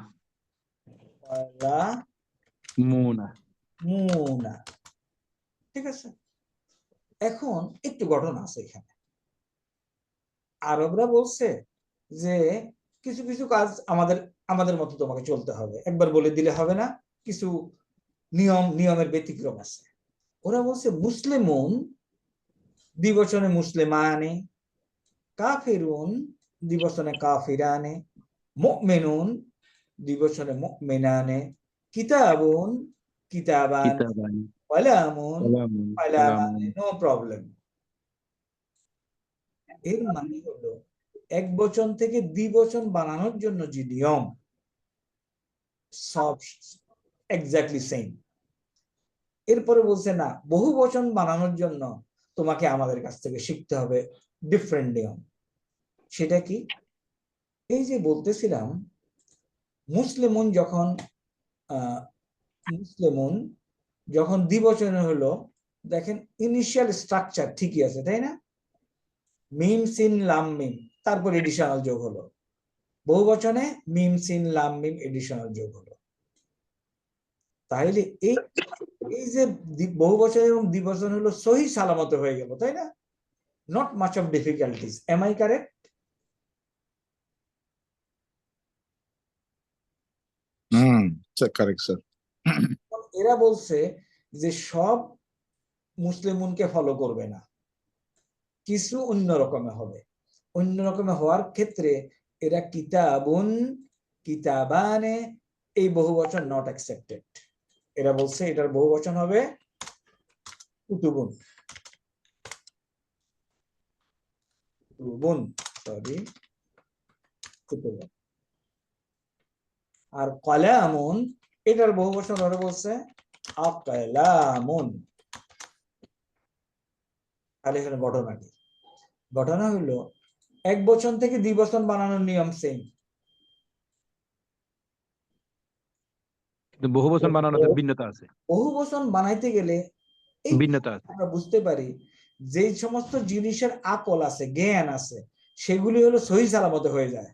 মুনা। কলামুনা। ঠিক আছে, এখন একটু ঘটনা আছে এখানে। আরবরা বলছে যে কিছু কিছু কাজ আমাদের আমাদের মতো তোমাকে চলতে হবে, একবার বলে দিলে হবে না, কিছু নিয়মের ব্যতিক্রম আছে। ওরা বলছে মুসলিমুন দ্বিবচনে মুসলিমানে, কাফিরুন দ্বিবচনে কাফিরানে, মুমিনুন দ্বিবচনে মুমিনানে, কিতাবুন কিতাবান, কিতাবানি, কলামুন কলামুন, কলামানে। কলামুন। No problem. এর মানে হলো এক বচন থেকে দ্বিবচন বানানোর জন্য যে নিয়ম, সব এক্স্যাক্টলি সেম। এরপরে বলছে না, বহু বচন বানানোর জন্য তোমাকে আমাদের কাছ থেকে শিখতে হবে ডিফারেন্ট নিয়ম। সেটা কি? এই যে বলতেছিলাম মুসলিমুন যখন মুসলিমুন যখন দ্বিবচনে হলো, দেখেন ইনিশিয়াল স্ট্রাকচার ঠিকই আছে, তাই না? মিম সিন লাম মিম, তারপর এডিশনাল যোগ হলো। বহুবচনে মিম সিন লাম মিম এডিশনাল যোগ হলো। তাইলে এই এই যে বহুবচন এবং দ্বিবচন হলো সহি সালামত হয়ে গেল, তাই না? Not much of difficulties. Am I correct? Correct sir. এরা বলছে যে সব মুসলিমুনকে ফলো করবে না, কিছু অন্য রকমে হবে। অন্য রকমে হওয়ার ক্ষেত্রে এরা কিতাবুন কিতাবানে এই বহুবচন নট অ্যাকসেপ্টেড। এরা বলছে এটার বহুবচন হবে কুতুবুন। কুতুবুন, সরি, কুতুবুন। আর কলামুন এটার বহু বচন ধরে বলছে আকলামুন। তাহলে এখানে ঘটনা কি? ঘটনা হইলো এক বচন থেকে দ্বিবচন বানানোর নিয়ম সেম, কিন্তু বহু বচন বানানোতে ভিন্নতা আছে, বহু বচন বানাইতে গেলে এই ভিন্নতা আছে। আমরা বুঝতে পারি যে সমস্ত জিনিসের আকল আছে, জ্ঞান আছে, সেগুলি হলো সহি সালামতে হয়ে যায়।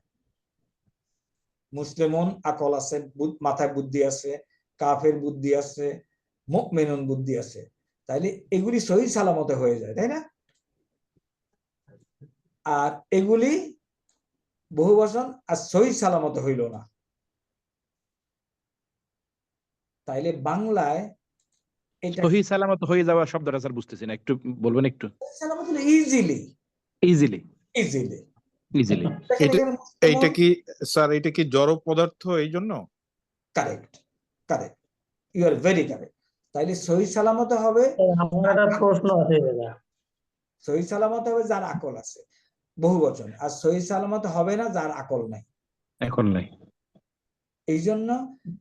মুসলিমন আকল আছে, মাথায় বুদ্ধি আছে, কাফের বুদ্ধি আছে, মুমিনুন বুদ্ধি আছে, তাইলে এগুলি সহি সালামতে হয়ে যায়, তাই না? আর এগুলি বহু বচন আর সহি সালামতে হইল না। তাইলে বাংলায় এটা সহি সালামত হয়ে যাওয়া শব্দটা স্যার বুঝতেছি না, একটু বলবেন একটু। সালামত হলো ইজিলি, ইজিলি, ইজিলি। ইজিলি। এইটা কি স্যার, এটা কি জড় পদার্থ এই জন্য? Correct, correct, you are very correct. তাইলে সহি সালামতে হবে, আমার একটা প্রশ্ন আছে দাদা। সহি সালামতে হবে যার আকল আছে, বহু বচন। আর সহি সালামতে হবে না যার আকল নাই। এখন নাই। এই জন্য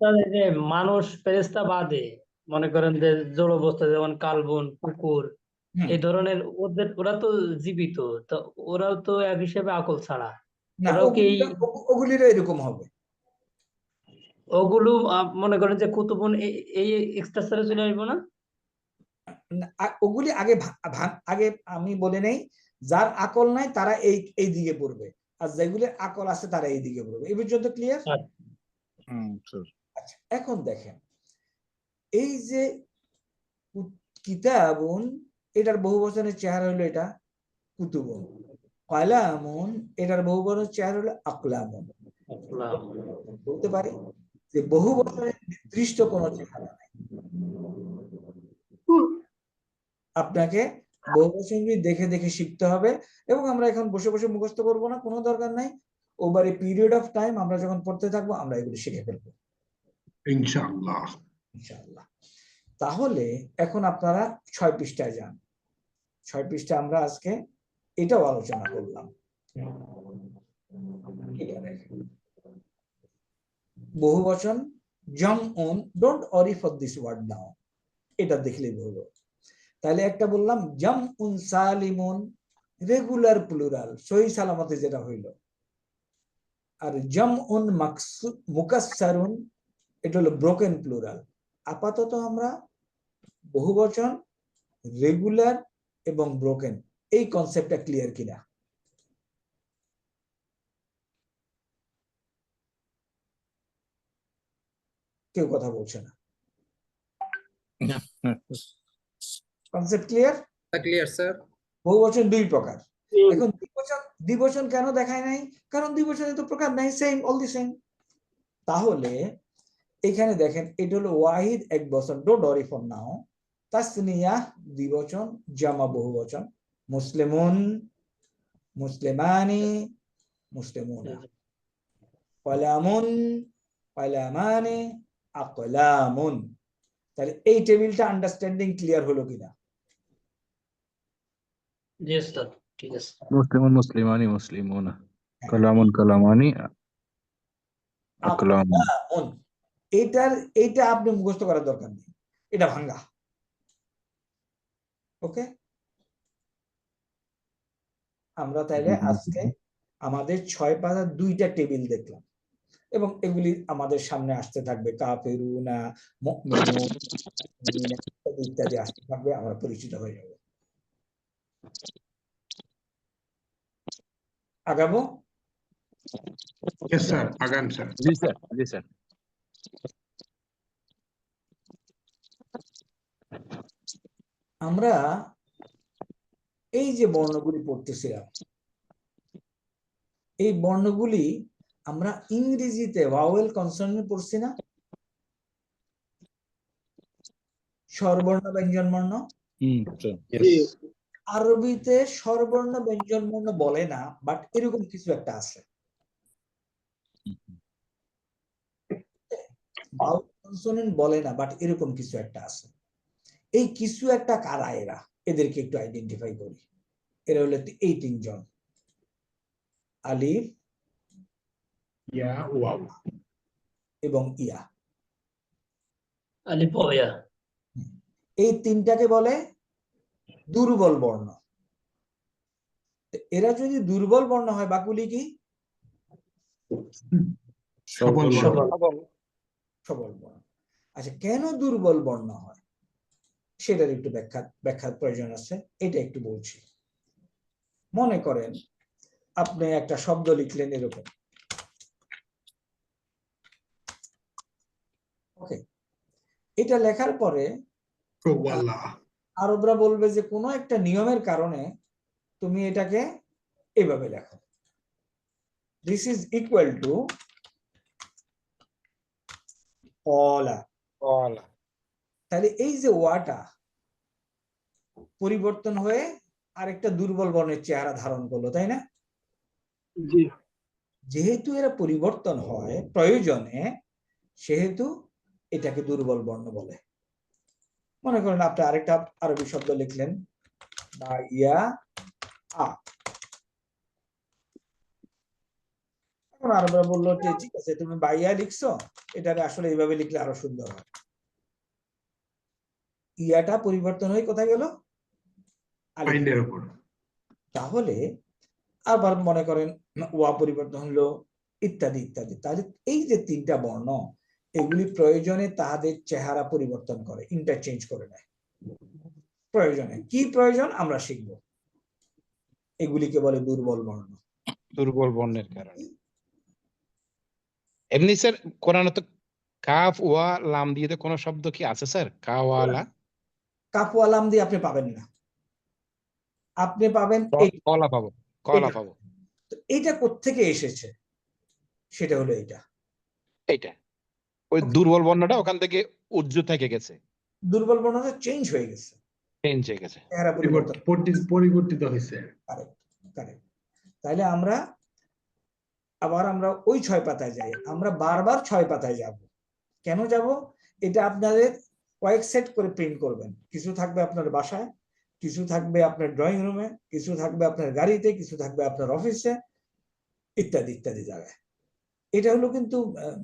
তাহলে যে মানুষ ফেরেশতা বাদে মনে করেন যে জড় অবস্থা যেমন কালবন, কুকুর, এই ধরনের ওরা তো জীবিত, তো ওরাও তো এক হিসেবে আকল ছাড়া, না, ওরাও কি ওগুলিরও এরকম হবে। ওগুলো মনে করেন যে কুতুবুন এই এক্সট্রা চলে আসবো না? ওগুলি আগে আগে আমি বলে নেই, যার আকল নাই তারা এই দিকে পড়বে, আর যেগুলির আকল আছে তারা এই দিকে পড়বে। এই পর্যন্ত ক্লিয়ার? আচ্ছা, এখন দেখেন এই যে কিতাবুন, এটার বহু বচনের চেহারা হলো এটা কুতুবুন। কলামুন এটার বহু বচনের চেহারা হলো আকলামুন। বলতে পারি যে বহু বচনের নির্দিষ্ট কোনো চেহারা নাই। আপনাকে বহুবচনগুলি দেখে দেখে শিখতে হবে, এবং আমরা এখন বসে বসে মুখস্থ করবো না, কোনো দরকার নাই। Over a period of time আমরা যখন পড়তে থাকবো আমরা এগুলো শিখে ফেলবো ইনশাআল্লাহ। ইনশাআল্লাহ। তাহলে এখন আপনারা 6 পৃষ্ঠায় যান। 6 পৃষ্ঠা আমরা আজকে এটাও আলোচনা করলাম। এটা দেখেন, বহুবচন জামউন, don't worry for this word now, এটা দেখলেই হলো। তাহলে একটা বললাম জামউন সালিমুন, রেগুলার প্লুরাল, সহি সালামতে যেটা হইল। আর জামউন মুকাসসারুন, এটা হলো ব্রোকেন প্লুরাল। আপাতত আমরা বহুবচন, রেগুলার এবং ব্রোকেন, এই কনসেপ্টটা ক্লিয়ার কিনা? কেউ কথা বলছে না। Concept clear? Clear sir. বহুবচন দুই প্রকার। এখন দ্বিবচন কেন দেখায় নাই? কারণ দ্বিবচনে তো প্রকার নাই, সেম, অল দি সেম। তাহলে এখানে দেখেন এটা হলো ওয়াহিদ এক বচন, ডোন্ট ওয়ারি ফর নাও। তাসনিয়া দ্বিবচন, জামা বহুবচন, মুসলিমুন, মুসলিমানি, মুসলিমুনা, কলামুন, কলামানি, আকলামুন। তাহলে এই টেবিলটা আন্ডারস্ট্যান্ডিং ক্লিয়ার হলো কিনা? জি স্যার, ঠিক আছে। মুসলিমুন, মুসলিমানি, মুসলিমুনা, কালামুন, কালামানি, আকলামুন। আকলামুন। এইটা আপনি মুখস্থ করার দরকার নেই, এটা ভাঙ্গা। ওকে, আমরা তাইলে আজকে আমাদের 6 পাতার 2টা টেবিল দেখলাম, এবং এগুলি আমাদের সামনে আসতে থাকবে, কাফেরুনা, মুমিনুন, ইত্যাদি আসতে থাকবে, আমরা পরিচিত হয়ে যাব। আগাবো? ইয়েস স্যার, আগান স্যার। জি স্যার, জি স্যার। আমরা এই যে বর্ণগুলি পড়তেছিলাম, এই বর্ণগুলি আমরা ইংরেজিতে ভাওয়েল কনসোনেন্ট পড়ছি না? স্বরবর্ণ ব্যঞ্জন বর্ণ। আরবিতে স্বরবর্ণ ব্যঞ্জন বর্ণ বলে না, বাট এরকম কিছু একটা আছে। ভাওয়েল কনসোনেন্ট বলে না, বাট এরকম কিছু একটা আছে। এই কিছু একটা কারা এরা? এদেরকে একটু আইডেন্টিফাই করি। এরা হলো এই 3 জন, আলিফ, ইয়া, ওয়াও। এবং ইয়া। আলিফ ও ইয়া। এই তিনটাকে বলে দুর্বল বর্ণ। এরা যদি দুর্বল বর্ণ হয় বাকুলি কি সবল বর্ণ। সবল। সবল বর্ণ। আচ্ছা, কেন দুর্বল বর্ণ হয় সেটার একটু ব্যাখ্যার প্রয়োজন আছে, এটা একটু বলছি। মনে করেন আপনি একটা শব্দ লিখলেন এরকম, ওকে, এটা লেখার পরে ওয়াল্লাহ। আরবরা বলবে যে কোনো একটা নিয়মের কারণে তুমি এটাকে এভাবে লেখো, দিস ইজ ইকুয়াল টু অলা। তাহলে এই যে ওয়াটা পরিবর্তন হয়ে আরেকটা দুর্বল বর্ণের চেহারা ধারণ করলো, তাই না? জি যেহেতু এরা পরিবর্তন হয় প্রয়োজনে, সেহেতু এটাকে দুর্বল বর্ণ বলে। মনে করেন আপনি আরেকটা আরবি শব্দ লিখলেন বা ইয়া আ, এখন আরবরা বললো যে ঠিক আছে তুমি বাইয়া লিখছো, এটাকে আসলে এইভাবে লিখলে আরো সুন্দর হয়। ইয়াটা পরিবর্তন হয়ে কোথায় গেল? আলিফ। আইনের উপর। তাহলে আবার মনে করেন ওয়া পরিবর্তন হলো, ইত্যাদি ইত্যাদি। তাহলে এই যে তিনটা বর্ণ, এগুলি প্রয়োজনে তাদের চেহারা পরিবর্তন করে, ইন্টারচেঞ্জ করে নেয় প্রয়োজনে। কি প্রয়োজন আমরা শিখব। এগুলিকে বলে দুর্বল বর্ণ। দুর্বল বর্ণের কারণে। এমনি স্যার কোরআনে তো কাফ ওয়া লাম দিয়ে তো কোনো শব্দ কি আছে স্যার? কাওয়ালা কাফওয়ালাম দিয়ে আপনি পাবেন না, আপনি পাবেন এই। কলা পাবো, কলা এটা। পাবো। তো এটা কোত্থেকে এসেছে? সেটা হলো এটা, এইটা ওই দুর্বল বর্ণটা ওখান থেকে উজ্জ্ব থেকে গেছে, দুর্বল বর্ণটা চেঞ্জ হয়ে গেছে, চেঞ্জ হয়ে গেছে। চেহারা পরিবর্তন। পরিবর্তিত হয়েছে। Correct, correct. তাহলে আমরা ওই 6 পাতায় যাই, আমরা বারবার 6 পাতায় যাব। কেন যাব? এটা আপনাদের কয়েক সেট করে প্রিন্ট করবেন। কিছু থাকবে আপনার বাসায়, কিছু থাকবে আপনার ড্রয়িং রুমে, কিছু থাকবে আপনার গাড়িতে, কিছু থাকবে আপনার অফিসে, ইত্যাদি ইত্যাদি জায়গায়। এটা হলো কিন্তু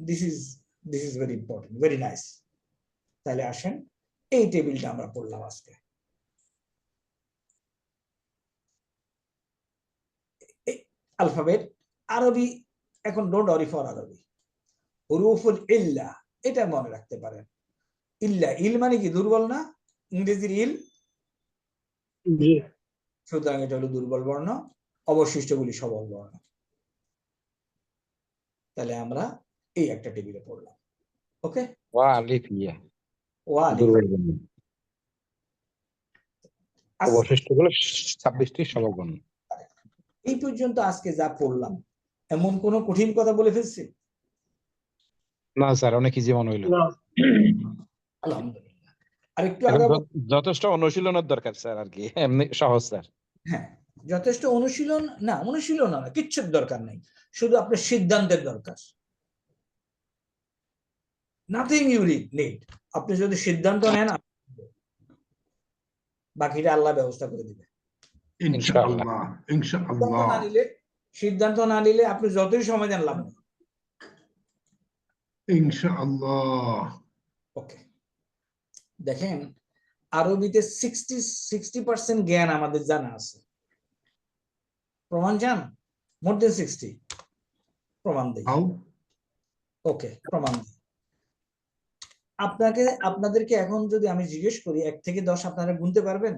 this is very important, very nice. তাহলে আসেন এই টেবিলটা আমরা পড়লাম আজকে। আলফাবেট আরবি, এখন ডোন্ট ওয়ারি ফর আরবি। হুরুফুল ইল্লা, এটা মনে রাখতে পারেন। ইল্লা, ইল মানে কি দুর্বল না? ইংরেজির ইল, জি সুতরাং এটা হলো দুর্বল বর্ণ, অবশিষ্টগুলি সবল বর্ণ। তাহলে আমরা এই একটা টেবিলে পড়লাম, ওকে। ওয়া আলিফ ইয়া ওয়া আলিফ। দুর্বল বর্ণ, আজকে অবশিষ্টগুলো 26টি সবল বর্ণ। এই পর্যন্ত আজকে যা পড়লাম, এমন কোন কঠিন কথা বলে ফেলছি? না স্যার, অনেক ইজি মনে হইলো। না আলহামদুলিল্লাহ। আর একটু এখন আগাবো। যথেষ্ট অনুশীলনের দরকার স্যার, আর কি এমনি সহজ স্যার। হ্যাঁ, যথেষ্ট অনুশীলন না, অনুশীলন না, কিচ্ছুর দরকার নেই, শুধু আপনার সিদ্ধান্তের দরকার। Nothing you need. আপনি যদি সিদ্ধান্ত নেন, বাকিটা আল্লাহ ব্যবস্থা করে দিবে। ইনশাআল্লাহ, ইনশাআল্লাহ। সিদ্ধান্ত না নিলে আপনি যতই সময় দেন লাভ নেই। ইনশাআল্লাহ। ওকে, দেখেন আরবিতে 60% জ্ঞান আমাদের জানা আছে। প্রমাণ চান? মোর দেন 60 প্রমাণ দেই। ওকে, প্রমাণ দিই। আপনাদেরকে এখন যদি আমি জিজ্ঞেস করি 1 থেকে 10 আপনারা গুনতে পারবেন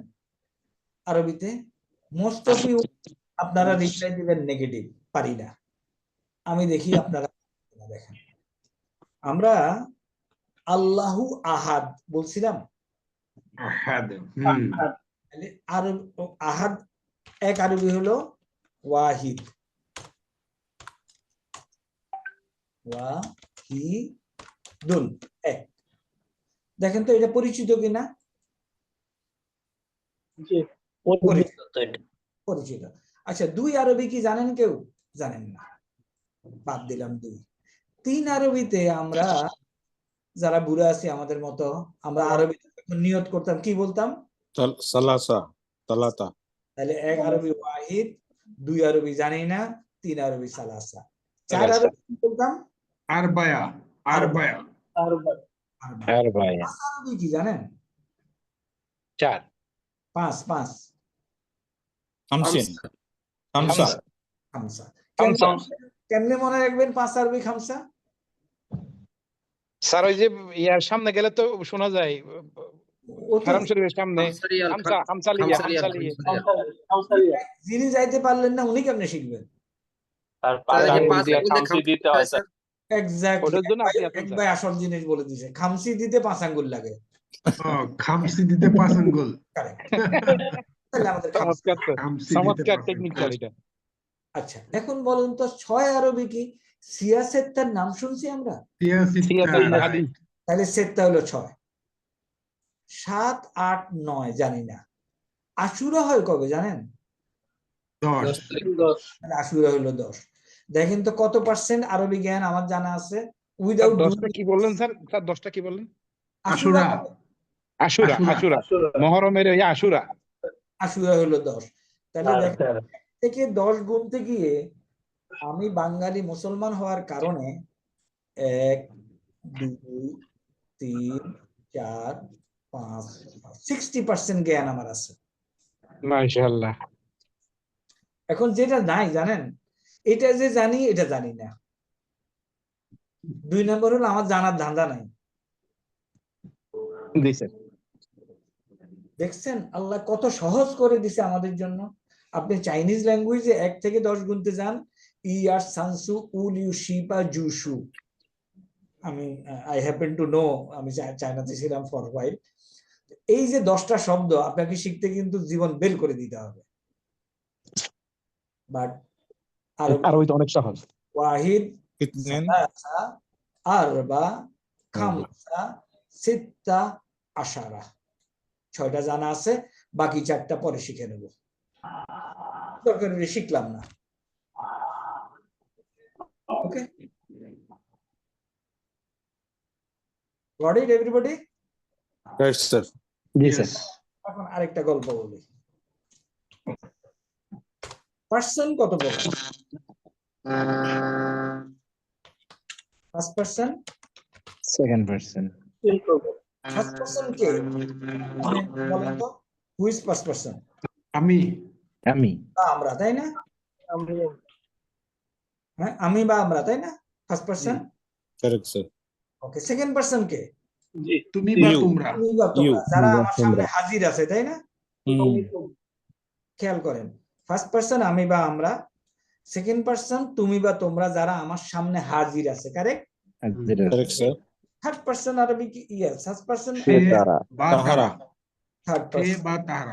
আরবিতে? মোস্ট অফ ইউ আপনারা রিপ্লাই দিবেন নেগেটিভ, পারি না। আমি দেখি আপনারা দেখেন। আমরা আল্লাহু আহাদ বলছিলাম। আহাদ। আহাদ এক আরবি হলো ওয়াহিদ। ওয়াহিদুন, এক। দেখেন তো এটা পরিচিত কিনা? জি পরিচিত। আচ্ছা, 2 আরবি কি জানেন কেউ? জানেন না, বাদ দিলাম 2। 3 আরবিতে আমরা যারা বুড়া আছি আমাদের মতো, আমরা আরবিতে নিয়ত করতাম, কি বলতাম? সালাসা, তালাতা। তাহলে 1 আরবি ওয়াহিদ, 2 আরবি জানি না, 3 আরবি সালাসা, 4 আরবি কি বলতাম? আরবায়া। আরবায়া আরবা আরবায়া পাঁচ আরবি কি জানেন? 4 পাঁচ পাঁচ খামসিন খামসা খামসা। খামসা কেমনে মনে রাখবেন পাঁচ আরবি খামসা? স্যার ওই যে ইয়ার সামনে গেলে তো শোনা যায় ও তো হারাম শরীফের সামনে হামসা হামসালিয়ে হামসালিয়ে খামসালিয়া যিনি যাইতে পারলেন না উনি কেমনে শিখবেন? আর স্যার, এই যে পাঁচ পাঁচ দিয়ে আঙ্গুল দিয়ে খামসি দিতে হয় স্যার। এক্স্যাক্টলি, ওটার জন্য আপনি আছেন এক স্যার। ভাই আসল জিনিস বলে দিছে, খামসি দিতে 5 আঙ্গুল লাগে। খামসি দিতে 5 আঙ্গুল। কারেক্ট। তাহলে আমাদের খামসা। চমৎকার তো খামসি দিতে চমৎকার 5 টেকনিক আঙ্গুল। স্যার এটা আচ্ছা এখন বলুন তো 6 আরবি কি? সিয়াসেত্তার নাম শুনছি আমরা? সিয়াসিত্তা, সিয়াসেত্তা, right. হাদিস। তাহলে সেটটা হলো 6। 7, 8, 9 জানি না। আশুরা হয় কবে জানেন? 10 তাহলে আশুরা হলো 10। দেখেন তো কত পার্সেন্ট আরবি জ্ঞান আমার জানা আছে স্যার উইদাউট 10টা কি বললেন স্যার? স্যার 10টা কি বললেন? আশুরা। আশুরা। আশুরা আশুরা আশুরা মহরমের ওই আশুরা আশুরা হলো 10। তাহলে আর দেখেন থেকে 10 গুনতে গিয়ে আমি বাঙালি মুসলমান হওয়ার কারণে 1, 2, 3, 4, 5, 60% জ্ঞান আমার আছে। মাশাআল্লাহ এখন যেটা নাই জানেন, এটা যে জানি এটা জানি না। 2 নম্বর হলো আমার জানার ধান্দা নাই। জি স্যার দেখছেন আল্লাহ কত সহজ করে দিছে আমাদের জন্য। আপনি চাইনিজ ল্যাঙ্গুয়েজে 1 থেকে 10 গুনতে যান, ইয়ার সানসু উল ইউ শিপা জুসু। আমি আই হ্যাপেন টু নো, আমি চায়নাতে ছিলাম ফর হোয়াইল। এই যে 10টা শব্দ আপনাকে শিখতে কিন্তু জীবন বের করে দিতে হবে। বাট আর ওই তো অনেক সহজ ওয়াহিদ, কিতনেন সালাসা, আরবা, খামসা, সিত্তা, আশারা। 6টা জানা আছে, বাকি 4টা পরে শিখে নেব। দরকার হলে শিখলাম না। Okay, got it everybody? Right sir জি Yes. স্যার এখন আরেকটা গল্প বলি। পার্সন কত প্রকার? First person, second person first person কে? মানে বলেন তো, হু ইজ ফার্স্ট পার্সন? আমি আমি আমরা, তাই না? আমি হ্যাঁ, আমি বা আমরা, তাই না? First person. Correct sir okay, second person কে? জি তুমি বা You. তোমরা। তুমি বা তোমরা, You. যারা বা আমার তোমরা। সামনে হাজির আছে, তাই না? খেয়াল করেন, ফার্স্ট পার্সন আমি বা আমরা, সেকেন্ড পার্সন তুমি বা তোমরা যারা আমার সামনে হাজির আছে, correct? Correct sir third person আরবি কি? ইয়েস, ফার্স্ট পার্সন সে তারা। বা তাহারা তারা। থার্ড সে পার্সন বা তাহারা।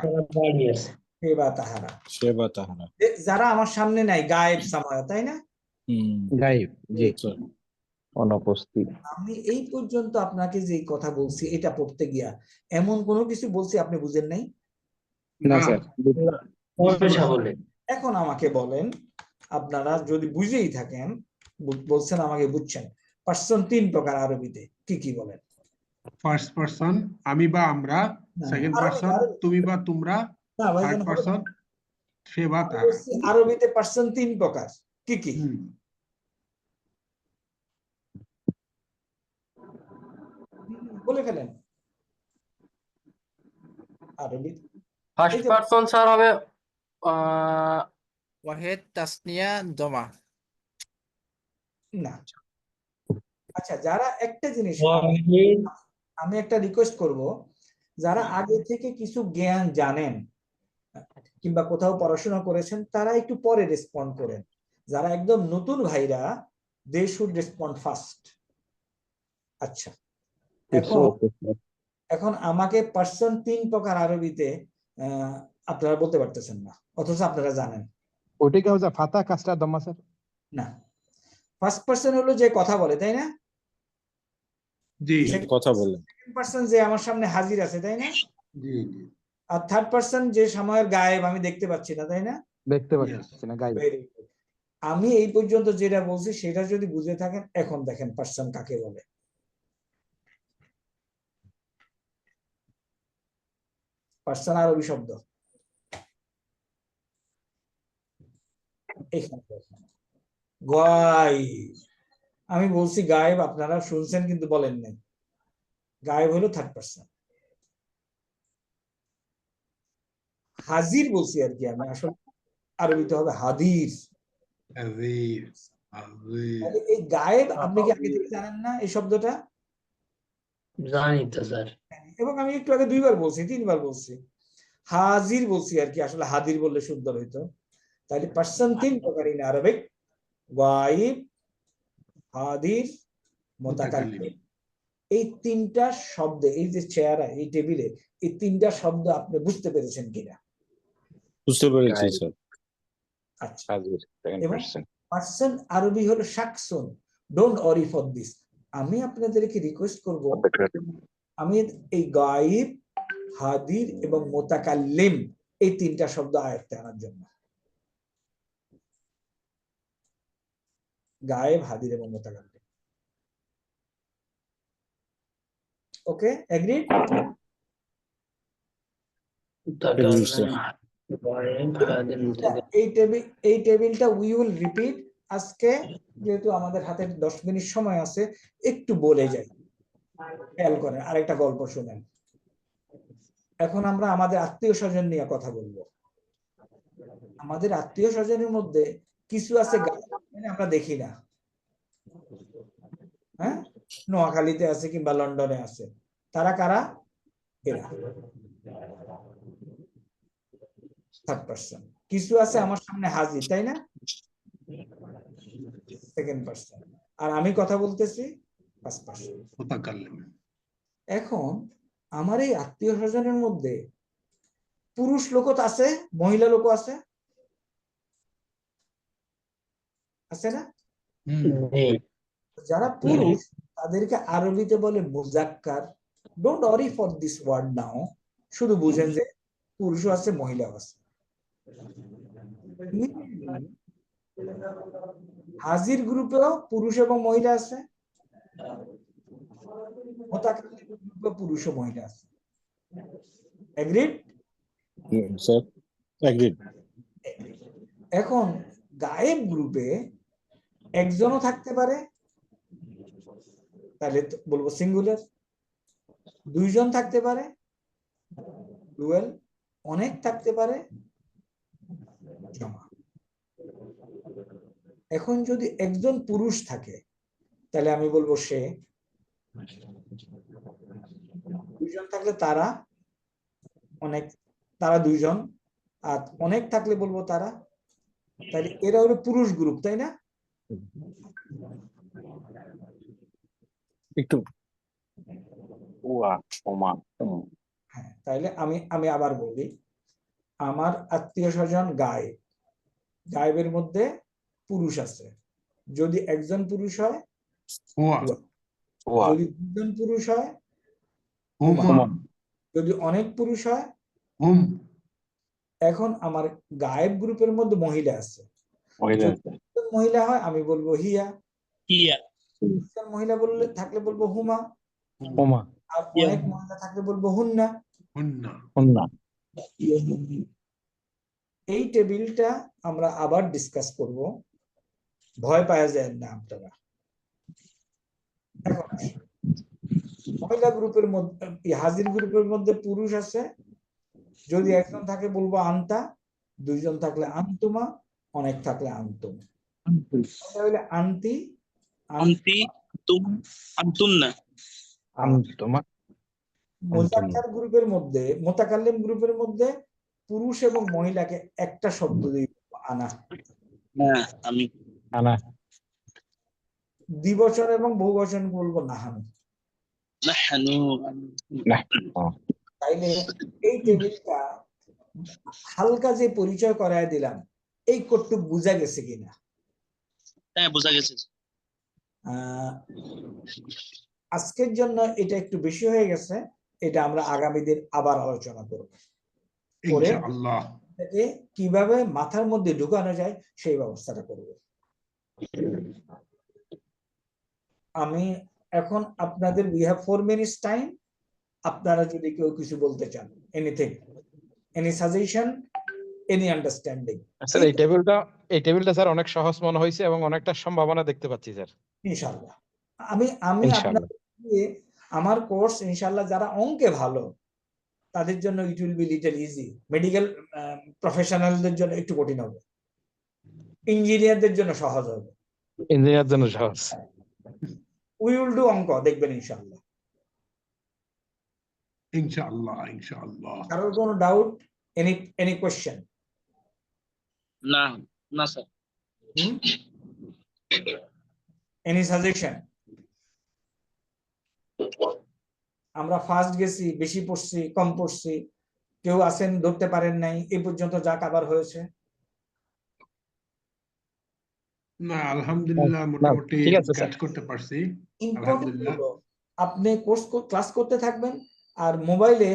হে বা তাহারা। সে বা তাহারা যারা আমার সামনে নাই, গায়েব সামায়া, তাই না? গাইব জি স্যার অনুপস্থিত আমি এই পর্যন্ত আপনাকে যে কথা বলছি এটা পড়তে গিয়া এমন কোনো কিছু বলছি আপনি বুঝেন নাই? না না, স্যার পয়সা বলে এখন আমাকে বলেন, আপনারা যদি বুঝেই থাকেন, বলছেন আমাকে বুঝছেন, পার্সন 3 প্রকার আরবিতে, কি কি বলেন? ফার্স্ট পারসন আমি বা আমরা, সেকেন্ড আরবি, পারসন আরবি। তুমি বা তোমরা, না থার্ড ভাইজান, হবে পারসন না। সে বা তাহারা। আরবিতে পার্সন 3 প্রকার, কি কি? বলে ফেলেন আরবি। ফার্স্ট পারসন স্যার হবে ওয়াহেদ তাসনিয়া জমা না, আচ্ছা, যারা একটা জিনিস, ওয়াহিদ আমি একটা রিকোয়েস্ট করব, যারা আগে থেকে কিছু জ্ঞান জানেন কিংবা কোথাও পড়াশোনা করেছেন তারা একটু পরে রেসপন্ড করেন। যারা একদম নতুন ভাইরা, দে শুড রেসপন্ড ফার্স্ট। আচ্ছা, এখন আমাকে পার্সন 3 প্রকার আরবিতে আপনারা বলতে পারতেছেন না, অথচ আপনারা জানেন। ওইটা কি হচ্ছে ফাতা কাজটা দম্মা স্যার? না, ফার্স্ট পার্সন হলো যে কথা বলে, তাই না? জি কথা বলেন সেকেন্ড পার্সন যে আমার সামনে হাজির আছে, তাই না? জি জি। আর থার্ড পার্সন যে সময়ের গায়েব, আমি দেখতে পাচ্ছি না, তাই না? দেখতে পাচ্ছি না গাইব Very good. আমি এই পর্যন্ত যেটা বলছি সেটা যদি বুঝে থাকেন, এখন দেখেন পার্সন কাকে বলে। পার্সন আরবি শব্দ এখানে দেখেন, গায়েব। আমি বলছি গায়েব, আপনারা শুনছেন কিন্তু বলেন নাই। গায়েব হলো থার্ড পার্সন। হাজির বলছি আর কি, আমি আসলে আরবিতে হবে হাদির। তাহলে এই গায়েব আপনি কি আগে থেকে জানেন না এই শব্দটা? জানি তো স্যার। এবং আমি একটু আগে 2 বার বলছি, 3 বার বলছি। হাজির বলছি আর কি, আসলে হাদির বললে সুন্দর হইতো। তাহলে পার্সন 3 প্রকার ইন আরবিক: গায়েব, হাদির, মুতাকাল্লিম। এই 3টা শব্দে, এই যে চেহারা, এই টেবিলে, এই 3টা শব্দ আপনি বুঝতে পেরেছেন কিনা? বুঝতে পেরেছি স্যার। আচ্ছা। হাজির সেকেন্ড এবং পার্সন। পার্সন আরবি হলো শাকসুন। Don't worry for this. আমি আপনাদেরকে রিকোয়েস্ট করব, আমি এই গায়েব, হাদির এবং মুতাকাল্লিম এই 3টা শব্দ আয়ত্তে আনার জন্য। গায়েব, হাদির এবং মুতাকাল্লিম। ওকে, এগ্রিড? এই টেবিলটা উই উইল রিপিট। আজকে যেহেতু আমাদের হাতে 10 মিনিট সময় আছে, একটু বলে যাই। খেয়াল করেন, আরেকটা গল্প শুনেন। এখন আমরা আমাদের আত্মীয় স্বজন নিয়ে কথা বলবো। আমাদের আত্মীয় স্বজনের মধ্যে কিছু আছে আমরা দেখি না, হ্যাঁ? নোয়াখালীতে আছে কিংবা লন্ডনে আছে। তারা কারা? এরা থার্ড পার্সন। কিছু আছে আমার সামনে হাজির, তাই না? Second person. আর আমি কথা বলতেছি ফার্স্ট পার্সন। এখন আমার এই আত্মীয় স্বজনের মধ্যে পুরুষ লোকও তো আছে, মহিলা লোকও আছে, আছে না? যারা পুরুষ তাদেরকে আরবিতে বলে মুজাক্কার। Don't worry for this word now, শুধু বুঝেন যে পুরুষও আছে, মহিলাও আছে। হাজির গ্রুপেও পুরুষ এবং মহিলা আছে, মুতাকাল্লিম গ্রুপে পুরুষ ও মহিলা আছে। এগ্রিড? Sir agreed. এখন গায়েব গ্রুপে একজনও থাকতে পারে, তাহলে বলবো সিঙ্গুলার। 2 জন থাকতে পারে, ডুয়াল। অনেক থাকতে পারে, জমা। এখন যদি একজন পুরুষ থাকে তাহলে আমি বলবো সে। 2 জন থাকলে তারা, অনেক, তারা 2 জন। আর অনেক থাকলে বলবো তারা। তাহলে এরা হলো পুরুষ গ্রুপ, তাই না? একটু হ্যাঁ, তাইলে আমি আবার বলি, আমার আত্মীয় স্বজন গায়েব। গায়েবের মধ্যে পুরুষ আছে। যদি একজন পুরুষ হয়, যদি 2 জন পুরুষ হয়, যদি অনেক পুরুষ হয়। এখন আমার গায়েব গ্রুপের মধ্যে মহিলা আছে। মহিলা হয় আমি বলবো হিয়া। মহিলা বললে থাকলে বলবো হুমা। আর অনেক মহিলা থাকলে বলবো হুন্না। এই টেবিলটা আমরা আবার ডিসকাস করব, ভয় পাওয়া যায় না আপনারা। এখন মহিলা গ্রুপের মধ্যে, হাজির গ্রুপের মধ্যে পুরুষ আছে। যদি একজন থাকে বলবো আন্তা, 2 জন থাকলে আন্তুমা, অনেক থাকলে আন্তুম। তাহলে আন্তি, মুজাক্কার গ্রুপের মধ্যে, মুতাকাল্লিম গ্রুপের মধ্যে পুরুষ এবং মহিলাকে একটা শব্দ দিয়ে আনা। দ্বিবচন এবং বহুবচন বলবো নাহানু। তাইলে এই টেবিলটা হালকা যে পরিচয় করায় দিলাম, এই কটুক বুঝা গেছে কিনা? হ্যাঁ, বোঝা গেছে। আজকের জন্য এটা একটু বেশি হয়ে গেছে, এটা আমরা আগামী দিন আবার আলোচনা করব। ইনশাআল্লাহ এটাকে কিভাবে মাথার মধ্যে ঢুকানো যায় সেই ব্যবস্থাটা করব। আমি এখন আপনাদের, we have 4 minutes time. আপনারা যদি কেউ কিছু বলতে চান, anything, any suggestion, any understanding. Sir এই টেবিলটা স্যার অনেক সহজ মনে হয়েছে এবং অনেকটা সম্ভাবনা দেখতে পাচ্ছি স্যার। ইনশাআল্লাহ। আমি আমি ইনশাআল্লাহ। আপনাদের আমার কোর্স ইনশাআল্লাহ যারা অঙ্কে ভালো তাদের জন্য it will be little easy, medical প্রফেশনালদের জন্য একটু কঠিন হবে, ইঞ্জিনিয়ারদের জন্য সহজ হবে। ইঞ্জিনিয়ার জন্য সহজ। উই উইল ডু অঙ্ক, দেখবেন ইনশাআল্লাহ। ইনশাআল্লাহ ইনশাআল্লাহ। কারোর কোনো ডাউট, এনি কোয়েশ্চেন? না না স্যার। Any suggestion? আমরা ফার্স্ট গেছি, বেশি পড়ছি, কম পড়ছি, কেউ আছেন ধরতে পারেন নাই, এই পর্যন্ত যা কাভার হয়েছে? না আলহামদুলিল্লাহ মোটামুটি ঠিক আছে, ক্যাচ স্যার। করতে পারছি। ইম্পর্টেন্ট আলহামদুলিল্লাহ। হলো আপনি ক্লাস করতে থাকবেন, আর মোবাইলে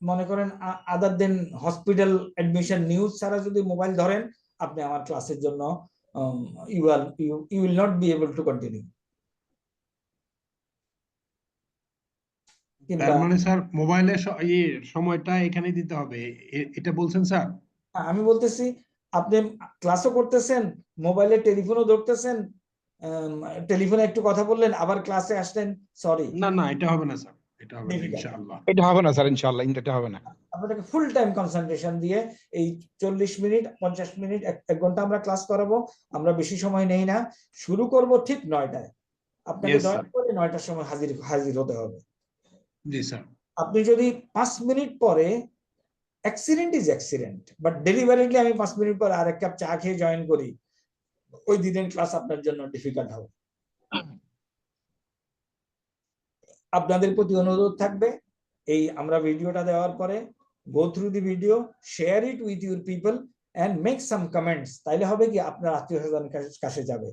মনে করেন other than hospital admission news ছাড়া যদি মোবাইল ধরেন, আপনি আমার ক্লাসের জন্য you will not be able to continue. তার মানে স্যার মোবাইলে সময়টা এখানে দিতে হবে, এটা বলছেন স্যার? আমি বলতেছি আপনি ক্লাসও করতেছেন, মোবাইলে টেলিফোনও ধরতেছেন, টেলিফোনে একটু কথা বললেন, আবার ক্লাসে আসলেন, সরি, না না এটা হবে না স্যার, এটা হবে না ইনশাআল্লাহ। এটা হবে না স্যার, ইনশাআল্লাহ এটা হবে না। আপনাকে ফুল টাইম কনসেন্ট্রেশন দিয়ে এই 40 মিনিট 50 মিনিট 1 ঘন্টা আমরা ক্লাস করাবো। আমরা বেশি সময় নেই না, শুরু করব ঠিক 9টায়। আপনাকে Yes, sir. 9টা করে 9টার সময় হাজির হতে হবে। জি স্যার। আপনি যদি 5 মিনিট পরে, অ্যাক্সিডেন্ট ইজ অ্যাক্সিডেন্ট, বাট ডেলিভারিলি আমি 5 মিনিট পর আরেক কাপ চা খেয়ে জয়েন করি, ওই দিনের ক্লাস আপনার জন্য ডিফিকাল্ট হবে। আপনাদের প্রতি অনুরোধ থাকবে, এই আমরা ভিডিওটা দেওয়ার পরে go through the video, share it with your people and make some comments. তাইলে হবে কি আপনার আত্মীয়স্বজন কাছে যাবে।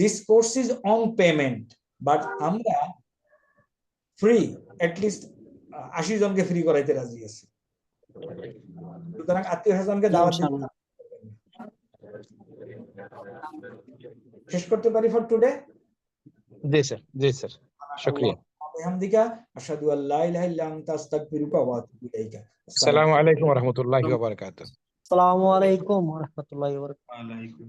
This course is on payment, but আমরা ফ্রি, অ্যাটলিস্ট 80 জনকে ফ্রি করাইতে রাজি আছি। সুতরাং আত্মীয়স্বজনকে দাওয়াত দিতে শেষ করতে পারি ফর টুডে। জি স্যার, জি স্যার, শুকরিয়া। বিহামদিকা আশহাদু আল্লা ইলাহা ইল্লা আনতা আস্তাগফিরুকা ওয়া আতুবু ইলাইকা। আসসালামু আলাইকুম ওয়া রাহমাতুল্লাহি ওয়া বারাকাতুহু। আসসালামু আলাইকুম ওয়া রাহমাতুল্লাহি ওয়া বারাকাতুহু। ওয়ালাইকুম